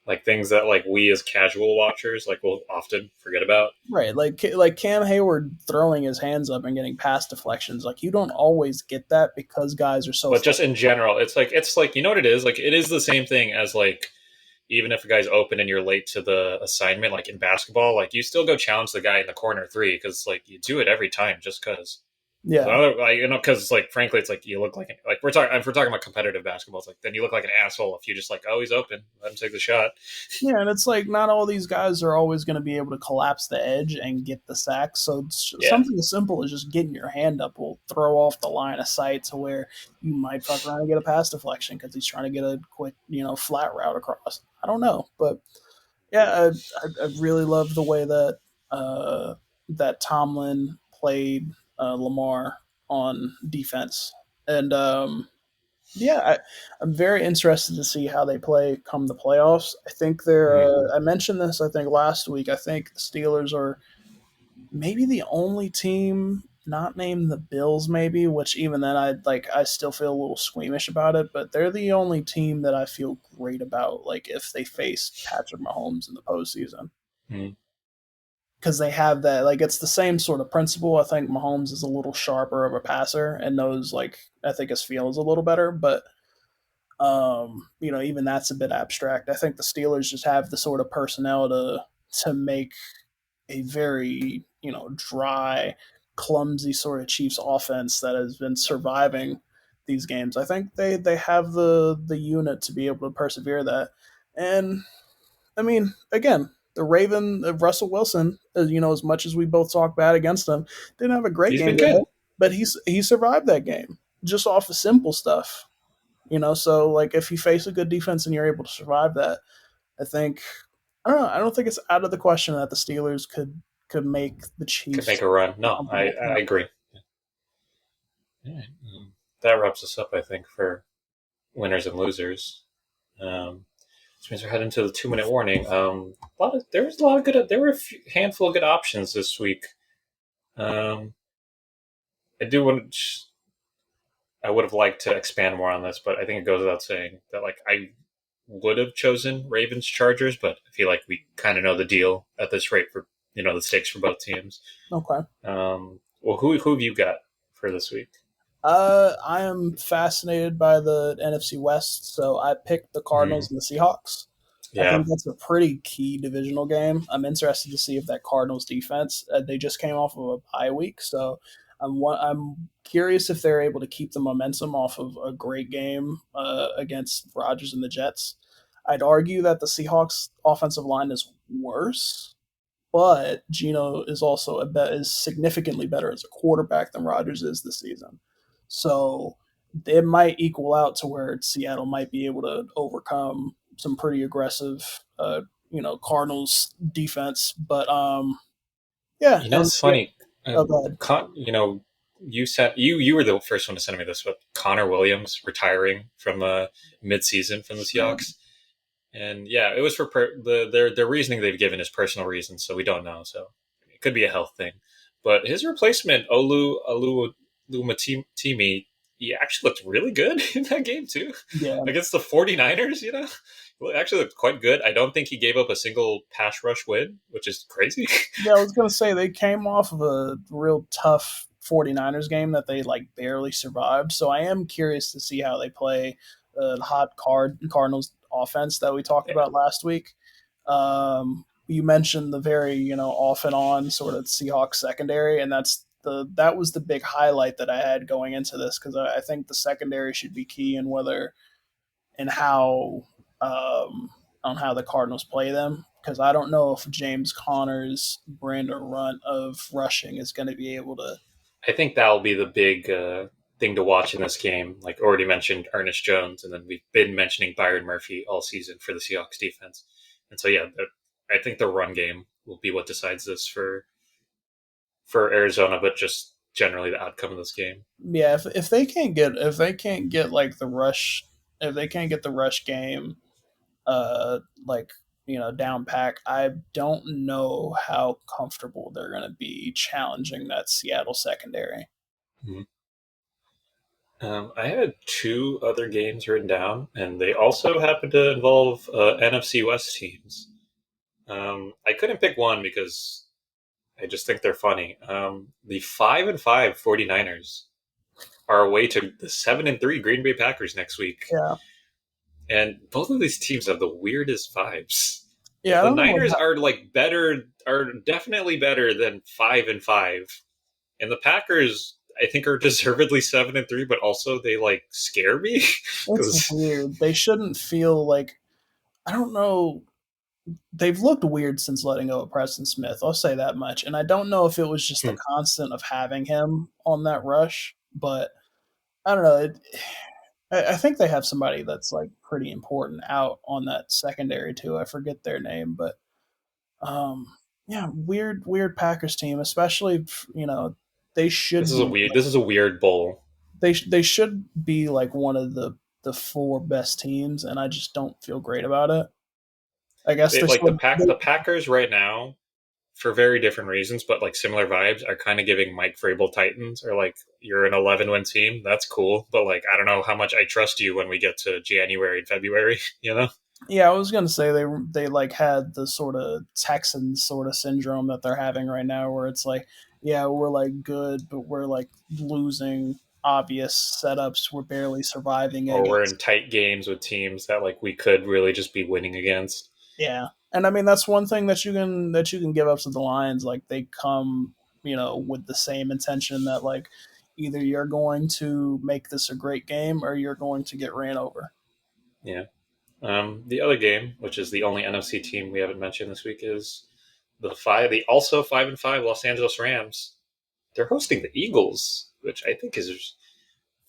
Speaker 1: Like things that like we as casual watchers like will often forget about.
Speaker 2: right. Like Cam Hayward throwing his hands up and getting pass deflections. Like you don't always get that because guys are so
Speaker 1: But just
Speaker 2: focused.
Speaker 1: in general, it's like you know what it is. Like it is the same thing as like even if a guy's open and you're late to the assignment, like in basketball, like you still go challenge the guy in the corner three because like you do it every time just because. So
Speaker 2: Yeah.
Speaker 1: like, because like frankly, it's like you look like we're talking if we're talking about competitive basketball, it's like then you look like an asshole if you just like oh he's open, let him take the shot.
Speaker 2: Yeah, and it's like not all these guys are always going to be able to collapse the edge and get the sack. So
Speaker 1: Yeah,
Speaker 2: something as simple as just getting your hand up will throw off the line of sight to where you might fuck around and get a pass deflection because he's trying to get a quick, flat route across. I don't know, but yeah, I really love the way that Tomlin played Lamar on defense, and yeah, I'm very interested to see how they play come the playoffs. I think they're.
Speaker 1: mm.
Speaker 2: I mentioned this. I think last week. I think the Steelers are maybe the only team not named the Bills. Maybe, which even then I like. I still feel a little squeamish about it. But they're the only team that I feel great about. Like if they face Patrick Mahomes in the postseason.
Speaker 1: Mm.
Speaker 2: Because they have that, like it's the same sort of principle. I think Mahomes is a little sharper of a passer and knows, like I think his feel is a little better, but even that's a bit abstract. I think the Steelers just have the sort of personnel to make a very, dry, clumsy sort of Chiefs offense that has been surviving these games. I think they have the unit to be able to persevere that. And I mean, again, the Raven, Russell Wilson, as much as we both talk bad against him, didn't have a great
Speaker 1: He's
Speaker 2: game
Speaker 1: been
Speaker 2: today,
Speaker 1: good.
Speaker 2: but he survived that game just off of simple stuff. So like if you face a good defense and you're able to survive that, I think I don't know. I don't think it's out of the question that the Steelers could make the
Speaker 1: Could make
Speaker 2: Chiefs
Speaker 1: a run. No, I
Speaker 2: comfortable.
Speaker 1: I agree. Yeah. That wraps us up, I think, for winners and losers. Which means we're heading to the 2 minute warning. There was a lot of good. There were handful of good options this week. Um, I do want. I would have liked to expand more on this, but I think it goes without saying that like I would have chosen Ravens Chargers, but I feel like we kind of know the deal at this rate for the stakes for both teams.
Speaker 2: Okay.
Speaker 1: Well, who have you got for this week?
Speaker 2: I am fascinated by the NFC West, so I picked the
Speaker 1: Mm,
Speaker 2: Cardinals and the Seahawks. I
Speaker 1: yeah,
Speaker 2: think that's a pretty key divisional game. I'm interested to see if that Cardinals defense. They just came off of a bye week, so I'm curious if they're able to keep the momentum off of a great game against Rodgers and the Jets. I'd argue that the Seahawks offensive line is worse, but Gino is also is significantly better as a quarterback than Rodgers is this season. So it might equal out to where Seattle might be able to overcome some pretty aggressive, Cardinals defense. But yeah, and
Speaker 1: it's
Speaker 2: yeah,
Speaker 1: funny.
Speaker 2: oh, go ahead.
Speaker 1: You sent you were the first one to send me this, but Connor Williams retiring from mid-season from the
Speaker 2: Yeah,
Speaker 1: Seahawks. And yeah, it was for their reasoning they've given is personal reasons, so we don't know. So it could be a health thing. But his replacement, Oluwatimi, he actually looked really good in that game too
Speaker 2: yeah,
Speaker 1: against the 49ers. Well, it actually looked quite good. I don't think he gave up a single pass rush win, which is crazy.
Speaker 2: yeah. I was gonna say they came off of a real tough 49ers game that they like barely survived. So I am curious to see how they play the Cardinals offense that we talked
Speaker 1: Yeah.
Speaker 2: about last week. You mentioned the very off and on sort of Seahawks secondary, and that was the big highlight that I had going into this because I think the secondary should be key in whether and how on how the Cardinals play them. Because I don't know if James Conner's brand or run of rushing is going to be able to.
Speaker 1: I think that'll be the big thing to watch in this game. Like already mentioned, Ernest Jones, and then we've been mentioning Byron Murphy all season for the Seahawks defense. And so, yeah, I think the run game will be what decides this for. for Arizona, but just generally the outcome of this game.
Speaker 2: Yeah, if they can't get like the rush, if they can't get the rush game, like down pack, I don't know how comfortable they're going to be challenging that Seattle secondary.
Speaker 1: Mhm. I had two other games written down, and they also happen to involve NFC West teams. I couldn't pick one because I just think they're funny. The 5-5 49ers are away to the 7-3 Green Bay Packers next week.
Speaker 2: Yeah,
Speaker 1: And both of these teams have the weirdest vibes.
Speaker 2: yeah, I
Speaker 1: The
Speaker 2: don't know
Speaker 1: Niners are like better, are definitely better than 5-5, and the Packers I think are deservedly 7-3, but also they like scare me
Speaker 2: it's
Speaker 1: because
Speaker 2: weird. They shouldn't feel like, I don't know. They've looked weird since letting go of Preston Smith. I'll say that much. And I don't know if it was just the constant of having him on that rush, but I don't know. I think they have somebody that's like pretty important out on that secondary too. I forget their name, but um, yeah, weird Packers team, especially they
Speaker 1: this
Speaker 2: should
Speaker 1: is a
Speaker 2: be
Speaker 1: weird this is a weird bowl.
Speaker 2: they should be like one of the four best teams, and I just don't feel great about it. I guess
Speaker 1: They
Speaker 2: they're
Speaker 1: like
Speaker 2: still
Speaker 1: the Packers right now for very different reasons, but like similar vibes are kind of giving Mike Vrabel Titans or like you're an 11-win team. That's cool, but like I don't know how much I trust you when we get to January and February. You know?
Speaker 2: Yeah, I was gonna say they like had the sort of Texans sort of syndrome that they're having right now, where it's like, yeah, we're like good, but we're like losing obvious setups. We're barely surviving
Speaker 1: Or we're
Speaker 2: against.
Speaker 1: in tight games with teams that like we could really just be winning against.
Speaker 2: Yeah, and I mean that's one thing that you can give up to the Lions. Like they come, with the same intention that like either you're going to make this a great game or you're going to get ran over.
Speaker 1: Yeah. The other game, which is the only NFC team we haven't mentioned this week, is the also 5-5 Los Angeles Rams. They're hosting the Eagles, which I think is a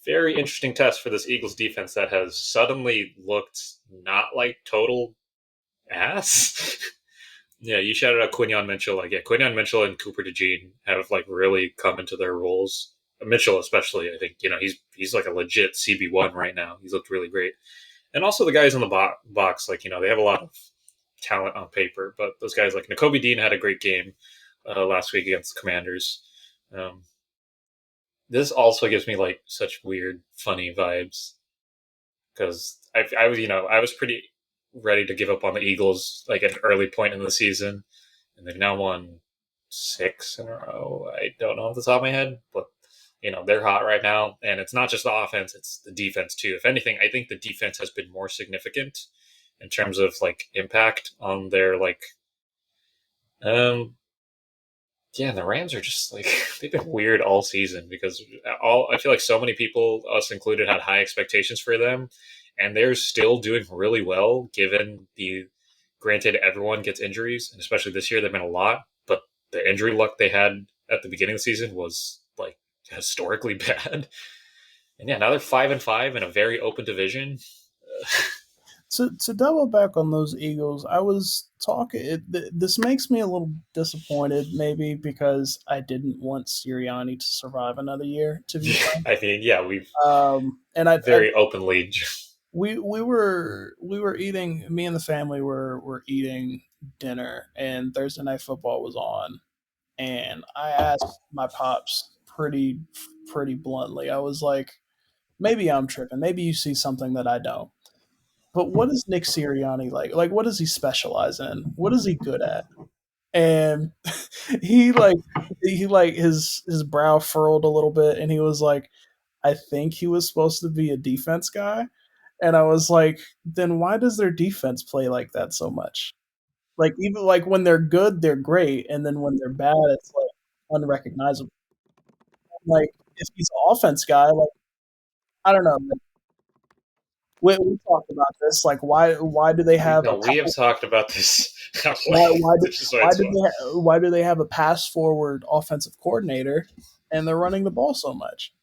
Speaker 1: very interesting test for this Eagles defense that has suddenly looked not like total ass. Yeah, you shouted out Quinion Mitchell. Like, yeah, Quinion Mitchell and Cooper DeJean have like really come into their roles. Mitchell, especially, I think he's like a legit CB1 right now. He's looked really great, and also the guys in the box, like they have a lot of talent on paper. But those guys like Nakobe Dean had a great game last week against the Commanders. Um, this also gives me like such weird, funny vibes because I was I was pretty ready to give up on the Eagles like at an early point in the season, and they've now won six in a row. I don't know off the top of my head, but they're hot right now, and it's not just the offense; it's the defense too. If anything, I think the defense has been more significant in terms of like impact on their like um yeah, and the Rams are just like they've been weird all season because all I feel like so many people, us included, had high expectations for them, and they're still doing really well given the. Granted, everyone gets injuries, and especially this year, they've been a lot. But the injury luck they had at the beginning of the season was like historically bad. And yeah, now they're 5-5 in a very open division.
Speaker 2: To double back on those Eagles, I was talking. This makes me a little disappointed, maybe because I didn't want Sirianni to survive another year. To be frank,
Speaker 1: I mean, yeah, we've
Speaker 2: and I
Speaker 1: very openly.
Speaker 2: we were eating. Me and the family were eating dinner, and Thursday night football was on, and I asked my pops pretty bluntly. I was like, maybe I'm tripping. Maybe you see something that I don't. But what is Nick Sirianni like? Like, what does he specialize in? What is he good at? And he like his brow furrowed a little bit, and he was like, I think he was supposed to be a defense guy. And I was like, then why does their defense play like that so much? Like even like when they're good, they're great, and then when they're bad, it's like unrecognizable. Like if he's an offense guy, like I don't know. We talked about this. Like why do they have a
Speaker 1: We have talked about this at
Speaker 2: why
Speaker 1: length,
Speaker 2: why do,
Speaker 1: which is why it's fun.
Speaker 2: why do they have a pass forward offensive coordinator and they're running the ball so much?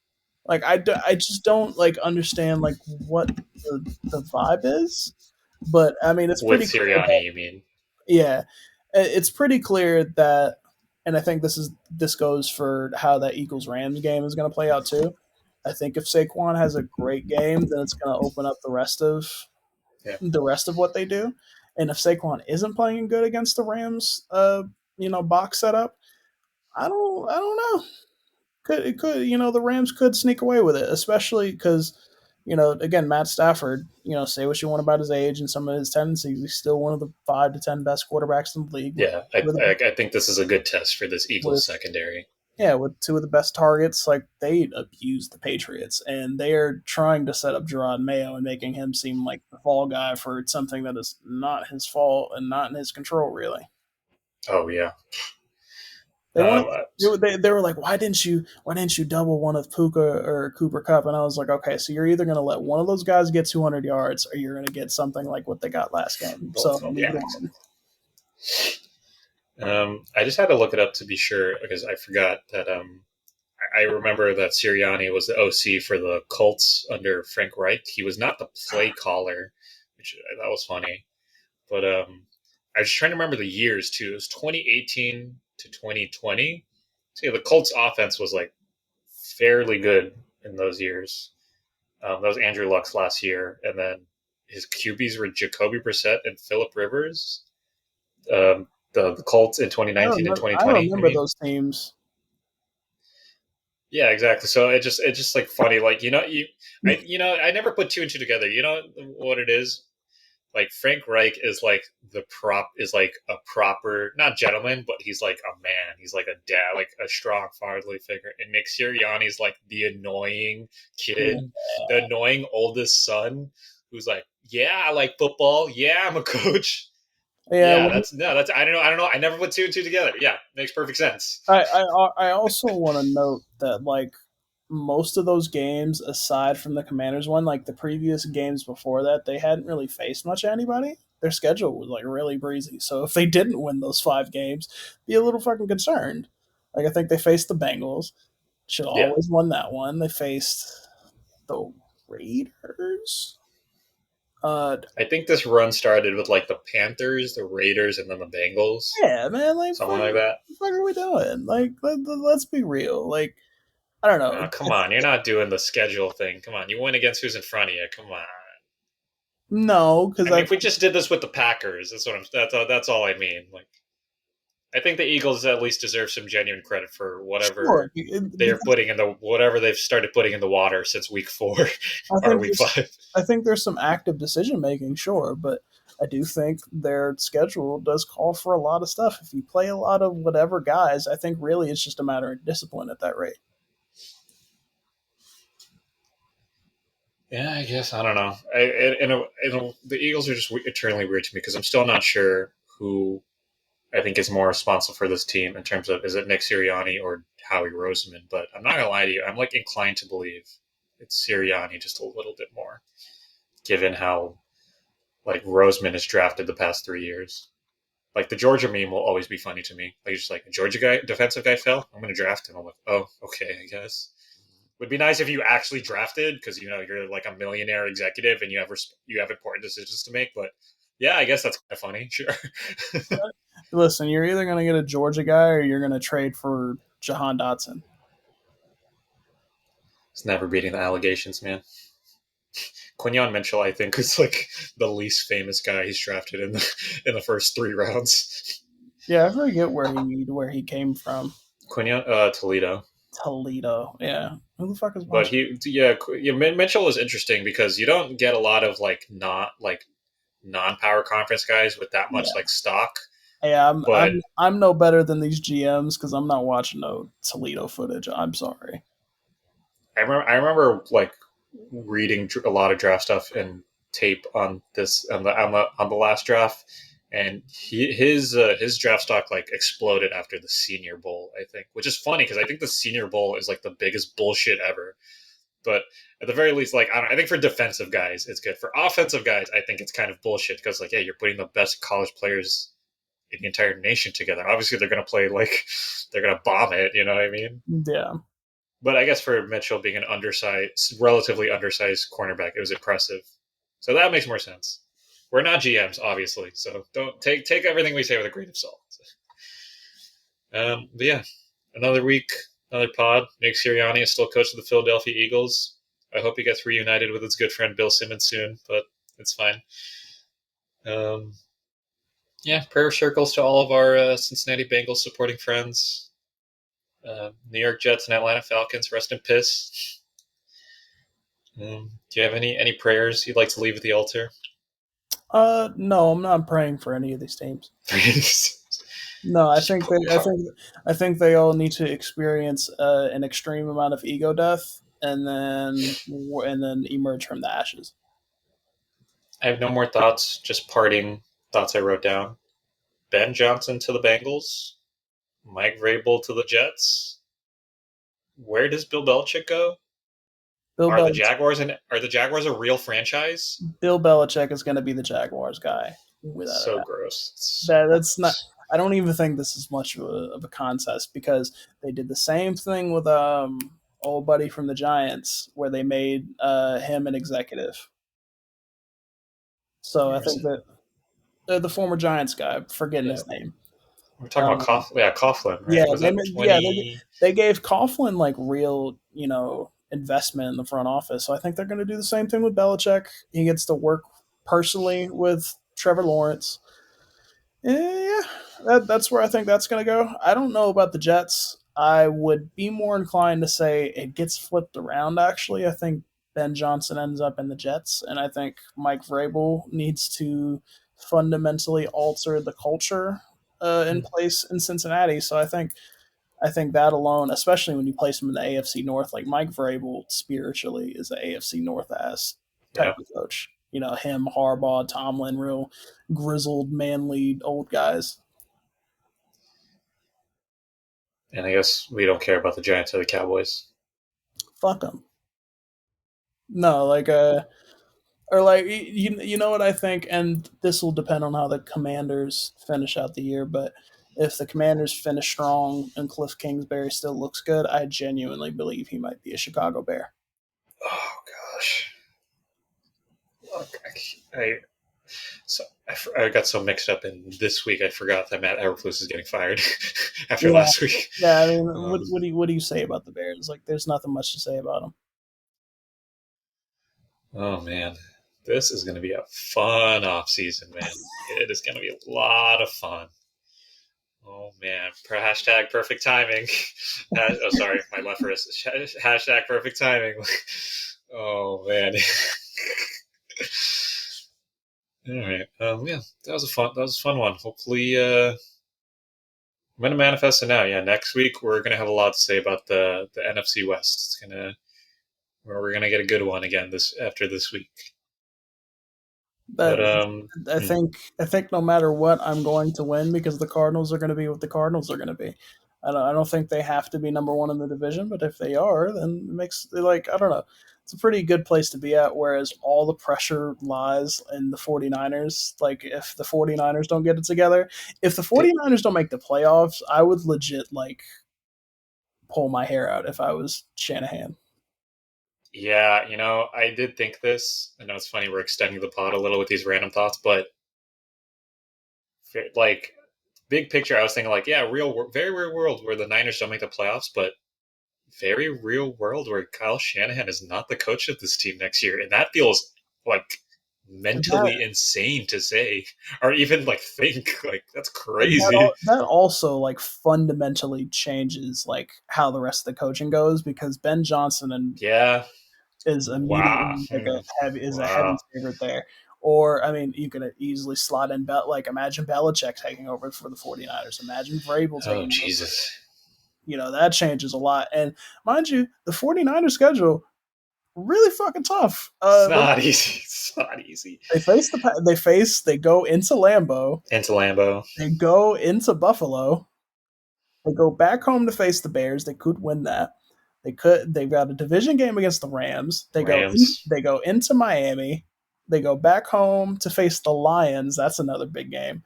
Speaker 2: Like I just don't like understand like what the vibe is. But I mean, it's
Speaker 1: With
Speaker 2: pretty clear that
Speaker 1: Sirianni, you mean?
Speaker 2: yeah, it's pretty clear that. and I think this goes for how that Eagles Rams game is going to play out too. I think if Saquon has a great game, then it's going to open up
Speaker 1: Yeah,
Speaker 2: the rest of what they do. And if Saquon isn't playing good against the Rams, box setup, I don't know. Could the Rams could sneak away with it, especially because again Matt Stafford. Say what you want about his age and some of his tendencies, he's still one of the 5 to 10 best quarterbacks in the league
Speaker 1: yeah.
Speaker 2: with
Speaker 1: I think this is a good test for this Eagles
Speaker 2: with
Speaker 1: secondary.
Speaker 2: with two of the best targets. Like they abused the Patriots, and they are trying to set up Gerard Mayo and making him seem like the fall guy for something that is not his fault and not in his control, really.
Speaker 1: Oh yeah.
Speaker 2: They wanted
Speaker 1: Um,
Speaker 2: they were like, why didn't you double one of Puka or Cooper Cup? And I was like, okay, so you're either gonna let one of those guys get 200 yards, or you're gonna get something like what they got last game. So neither
Speaker 1: yeah.
Speaker 2: one.
Speaker 1: I just had to look it up to be sure because I forgot that. I remember that Sirianni was the OC for the Colts under Frank Reich. He was not the play caller, which that was funny. But I was trying to remember the years too. It was 2018 to 2020. So yeah, the Colts offense was like fairly good in those years. That was Andrew Luck's last year, and then his QBs were Jacoby Brissett and Philip Rivers. The Colts in 2019 and
Speaker 2: I
Speaker 1: 2020. I
Speaker 2: remember
Speaker 1: mean,
Speaker 2: those teams.
Speaker 1: yeah, exactly. So it's just like funny, like I never put two and two together. You know what it is? Like Frank Reich is like like a proper not gentleman, but he's like a man. He's like a dad, like a strong fatherly figure. And Nick Sirianni's like the annoying
Speaker 2: Yeah,
Speaker 1: kid, the annoying oldest son who's like, yeah, I like football. Yeah, I'm a coach.
Speaker 2: yeah.
Speaker 1: Yeah, that's I don't know. I don't know. I never put two and two together. Yeah, makes perfect sense.
Speaker 2: I also want to note that like most of those games, aside from the Commanders one, like the previous games before that, they hadn't really faced much anybody. Their schedule was like really breezy. So if they didn't win those 5 games, be a little fucking concerned. Like I think they faced the Bengals. Should
Speaker 1: Yeah,
Speaker 2: always won that one. They faced the Raiders. Uh,
Speaker 1: I think this run started with like the Panthers, the Raiders, and then the Bengals,
Speaker 2: yeah, man. Like,
Speaker 1: something like that.
Speaker 2: the fuck are we doing? Like, let's be real. Like, I don't know.
Speaker 1: Oh, come on, you're not doing the schedule thing. Come on, you win against who's in front of you. Come on.
Speaker 2: No,
Speaker 1: I
Speaker 2: because
Speaker 1: mean,
Speaker 2: I
Speaker 1: if we just did this with the Packers, that's all I mean. Like, I think the Eagles at least deserve some genuine credit for
Speaker 2: sure
Speaker 1: whatever they're
Speaker 2: because
Speaker 1: putting in the whatever they've started putting in the water since week 4
Speaker 2: I
Speaker 1: or
Speaker 2: think
Speaker 1: week
Speaker 2: there's
Speaker 1: 5.
Speaker 2: I think there's some active decision making, sure, but I do think their schedule does call for a lot of stuff. If you play a lot of whatever guys, I think really it's just a matter of discipline at that rate.
Speaker 1: Yeah, I guess I don't know. The Eagles are just eternally weird to me because I'm still not sure who I think is more responsible for this team in terms of is it Nick Sirianni or Howie Roseman. But I'm not gonna lie to you, I'm like inclined to believe it's Sirianni just a little bit more, given how like Roseman has drafted the past 3 years. Like the Georgia meme will always be funny to me. Like just like a Georgia guy, defensive guy fell. I'm gonna draft him. I'm like, oh, okay, I guess. Would be nice if you actually drafted because you're like a millionaire executive and you have important decisions to make. But yeah, I guess that's kind of funny. Sure.
Speaker 2: Listen, you're either going to get a Georgia guy or you're going to trade for Jahan Dotson.
Speaker 1: It's never beating the allegations, man. Quinyon Mitchell, I think, is like the least famous guy he's drafted in the first 3 rounds.
Speaker 2: Yeah, I forget where he came from.
Speaker 1: Quinyon Toledo.
Speaker 2: Toledo. Yeah, who the fuck is
Speaker 1: But
Speaker 2: watching?
Speaker 1: Mitchell was interesting because you don't get a lot of like not like non-power conference guys with that much
Speaker 2: Yeah,
Speaker 1: like stock.
Speaker 2: yeah. I'm
Speaker 1: But
Speaker 2: I'm I'm no better than these GMs because I'm not watching no Toledo footage. I'm sorry.
Speaker 1: I remember like reading a lot of draft stuff and tape on this on the last draft, and his draft stock like exploded after the Senior Bowl. I think, which is funny because I think the Senior Bowl is like the biggest bullshit ever. But at the very least, like I think for defensive guys, it's good. For offensive guys, I think it's kind of bullshit because like yeah, you're putting the best college players in the entire nation together. Obviously, they're gonna play like they're gonna bomb it. You know what I mean?
Speaker 2: Yeah,
Speaker 1: But I guess for Mitchell being an relatively undersized cornerback, it was impressive. So that makes more sense. We're not GMs, obviously, so don't take everything we say with a grain of salt. But yeah, another week, another pod. Nick Sirianni is still coach of the Philadelphia Eagles. I hope he gets reunited with his good friend Bill Simmons soon, but it's fine. Um, yeah, prayer circles to all of our Cincinnati Bengals supporting friends. New York Jets and Atlanta Falcons, rest in piss. Do you have any prayers you'd like to leave at the altar?
Speaker 2: No, I'm not praying for any of these teams. No, I think they all need to experience an extreme amount of ego death, and then emerge from the ashes.
Speaker 1: I have no more thoughts. Just parting thoughts I wrote down. Ben Johnson to the Bengals. Mike Vrabel to the Jets. Where does Bill Belichick go?
Speaker 2: Bill
Speaker 1: Are the
Speaker 2: Belichick,
Speaker 1: Jaguars a real franchise?
Speaker 2: Bill Belichick is going to be the Jaguars guy. Without a
Speaker 1: So
Speaker 2: doubt.
Speaker 1: gross. It's so
Speaker 2: That's not.
Speaker 1: gross.
Speaker 2: I don't even think this is much of a contest because they did the same thing with old buddy from the Giants where they made him an executive. So I
Speaker 1: Where is
Speaker 2: think
Speaker 1: it?
Speaker 2: that the former Giants guy, forgetting
Speaker 1: Yeah,
Speaker 2: his name.
Speaker 1: we're talking about
Speaker 2: Um,
Speaker 1: Coughlin. Yeah, Coughlin,
Speaker 2: yeah,
Speaker 1: right? Was that
Speaker 2: yeah,
Speaker 1: 20?
Speaker 2: they gave Coughlin like real investment in the front office. So I think they're going to do the same thing with Belichick. He gets to work personally with Trevor Lawrence. Yeah, that's where I think that's going to go. I don't know about the Jets. I would be more inclined to say it gets flipped around, actually. I think Ben Johnson ends up in the Jets, and I think Mike Vrabel needs to fundamentally alter the culture in place in Cincinnati. So I think that alone, especially when you place him in the AFC North, like Mike Vrabel spiritually is an AFC North ass type
Speaker 1: Yeah,
Speaker 2: of coach. You know, him, Harbaugh, Tomlin, real grizzled, manly old guys.
Speaker 1: and I guess we don't care about the Giants or the Cowboys.
Speaker 2: Fuck them. No, like or like you know what I think, and this will depend on how the Commanders finish out the year. But if the Commanders finish strong and Cliff Kingsbury still looks good, I genuinely believe he might be a Chicago Bear.
Speaker 1: Oh gosh, look, I so I got so mixed up in this week. I forgot that Matt Eberflus is getting fired after
Speaker 2: Yeah,
Speaker 1: last week.
Speaker 2: yeah. I mean,
Speaker 1: Um,
Speaker 2: what do you say about the Bears? Like, there's nothing much to say about them.
Speaker 1: oh man, this is going to be a fun off season, man. It is going to be a lot of fun. Oh man, hashtag perfect timing. Oh, sorry, my left wrist. Hashtag perfect timing. Oh man. All right. Yeah, that was a fun one. Hopefully, I'm gonna manifest it now. Yeah, next week we're gonna have a lot to say about the NFC West. We're gonna get a good one again this after this week.
Speaker 2: But
Speaker 1: But
Speaker 2: I think no matter what, I'm going to win because the Cardinals are going to be what the Cardinals are going to be. I don't think they have to be number one in the division, but if they are, then it makes like I don't know. It's a pretty good place to be at. Whereas all the pressure lies in the 49ers. Like if the 49ers don't get it together, if the 49ers don't make the playoffs, I would legit like pull my hair out if I was Shanahan.
Speaker 1: yeah, I did think this. I know it's funny we're extending the pod a little with these random thoughts, but like big picture, I was thinking like, yeah, very real world where the Niners don't make the playoffs, but very real world where Kyle Shanahan is not the coach of this team next year, and that feels like
Speaker 2: That
Speaker 1: mentally insane to say or even like think. Like that's crazy.
Speaker 2: that also like fundamentally changes like how the rest of the coaching goes because Ben Johnson and
Speaker 1: Yeah.
Speaker 2: is
Speaker 1: Wow.
Speaker 2: immediately like a heavy
Speaker 1: Wow.
Speaker 2: favorite there. Or I mean, you could easily slot in like imagine Belichick taking over for the 49ers. Imagine Vrabel
Speaker 1: Oh
Speaker 2: taking over.
Speaker 1: Jesus.
Speaker 2: You know, that changes a lot. And mind you, the 49ers schedule really fucking tough.
Speaker 1: It's not easy. It's not easy.
Speaker 2: They go into Lambeau,
Speaker 1: Into Lambeau.
Speaker 2: they go into Buffalo, they go back home to face the Bears. They could win that. They've got a division game against the Rams.
Speaker 1: Rams.
Speaker 2: They go into Miami. They go back home to face the Lions. That's another big game.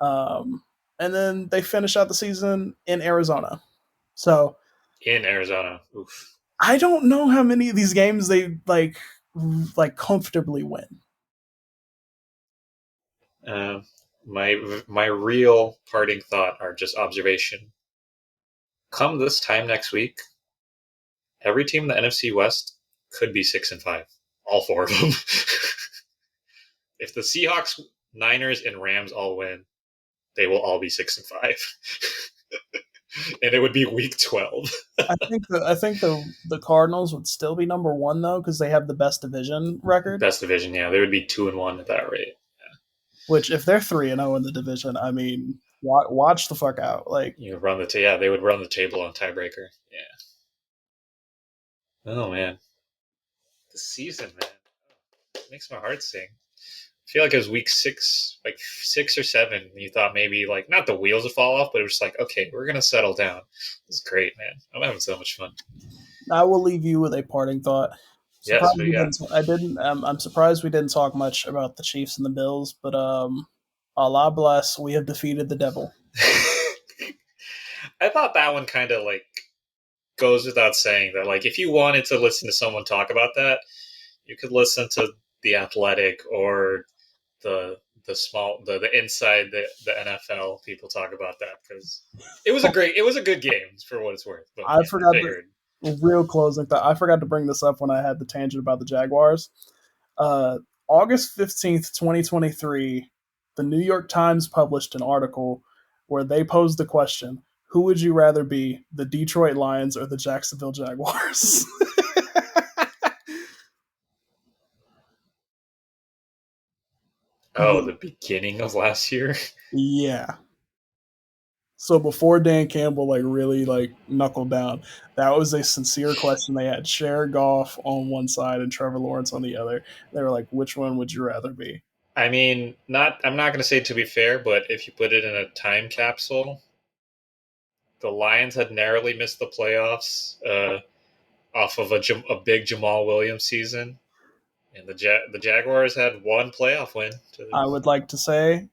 Speaker 2: Um, and then they finish out the season in Arizona. So
Speaker 1: In Arizona. Oof.
Speaker 2: I don't know how many of these games they like comfortably win.
Speaker 1: Uh, my real parting thought are just observation. come this time next week, every team in the NFC West could be 6-5. All four of them. If the Seahawks, Niners, and Rams all win, they will all be 6-5. And it would be week 12.
Speaker 2: I think the Cardinals would still be number one though because they have the best division record.
Speaker 1: Best division, yeah. They would be 2-1 at that rate.
Speaker 2: Which if they're 3-0 in the division, I mean, watch the fuck out. Like
Speaker 1: You run the yeah, they would run the table on tiebreaker. Yeah. Oh man, the season, man, it makes my heart sing. I feel like it was week 6, like 6 or 7. And you thought maybe like not the wheels would fall off, but it was like, okay, we're gonna settle down. It's great, man. I'm having so much fun.
Speaker 2: I will leave you with a parting thought.
Speaker 1: Yes,
Speaker 2: Surprised
Speaker 1: what
Speaker 2: we
Speaker 1: you got?
Speaker 2: didn't. I didn't. I'm surprised we didn't talk much about the Chiefs and the Bills, but Allah bless, we have defeated the devil.
Speaker 1: I thought that one kind of like goes without saying that like if you wanted to listen to someone talk about that, you could listen to the Athletic or the inside the NFL people talk about that because it was a good game for what it's worth. But
Speaker 2: I
Speaker 1: yeah, I
Speaker 2: forgot the
Speaker 1: figured.
Speaker 2: real closing thought. I forgot to bring this up when I had the tangent about the Jaguars. Uh, August 15th, 2023, the New York Times published an article where they posed the question: who would you rather be, the Detroit Lions or the Jacksonville Jaguars?
Speaker 1: Oh, the beginning of last year.
Speaker 2: Yeah. So before Dan Campbell like really like knuckled down, that was a sincere question. They had Jared Goff on one side and Trevor Lawrence on the other. They were like, "Which one would you rather be?"
Speaker 1: I mean, not. I'm not going to say to be fair, but if you put it in a time capsule, the Lions had narrowly missed the playoffs off of a big Jamal Williams season, and the Jaguars had one playoff win.
Speaker 2: I would like to say,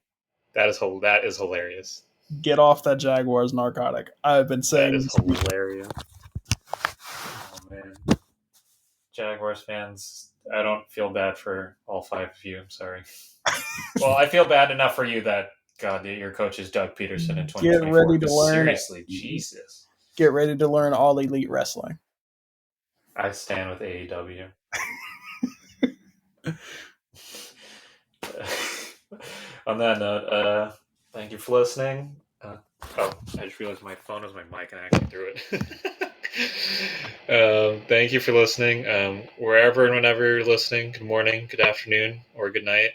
Speaker 1: That is hilarious.
Speaker 2: get off that Jaguars narcotic. I've been
Speaker 1: That
Speaker 2: saying
Speaker 1: is
Speaker 2: this.
Speaker 1: hilarious. Oh man, Jaguars fans, I don't feel bad for all 5 of you. I'm sorry. Well, I feel bad enough for you that God, your coach is Doug Peterson in
Speaker 2: Get
Speaker 1: 2024.
Speaker 2: ready to
Speaker 1: Because
Speaker 2: learn.
Speaker 1: seriously, Jesus,
Speaker 2: Get ready to learn all elite wrestling.
Speaker 1: I stand with AEW. On that note, thank you for listening. I just realized my phone was my mic and I actually threw it. Thank you for listening. Wherever and whenever you're listening, good morning, good afternoon, or good night.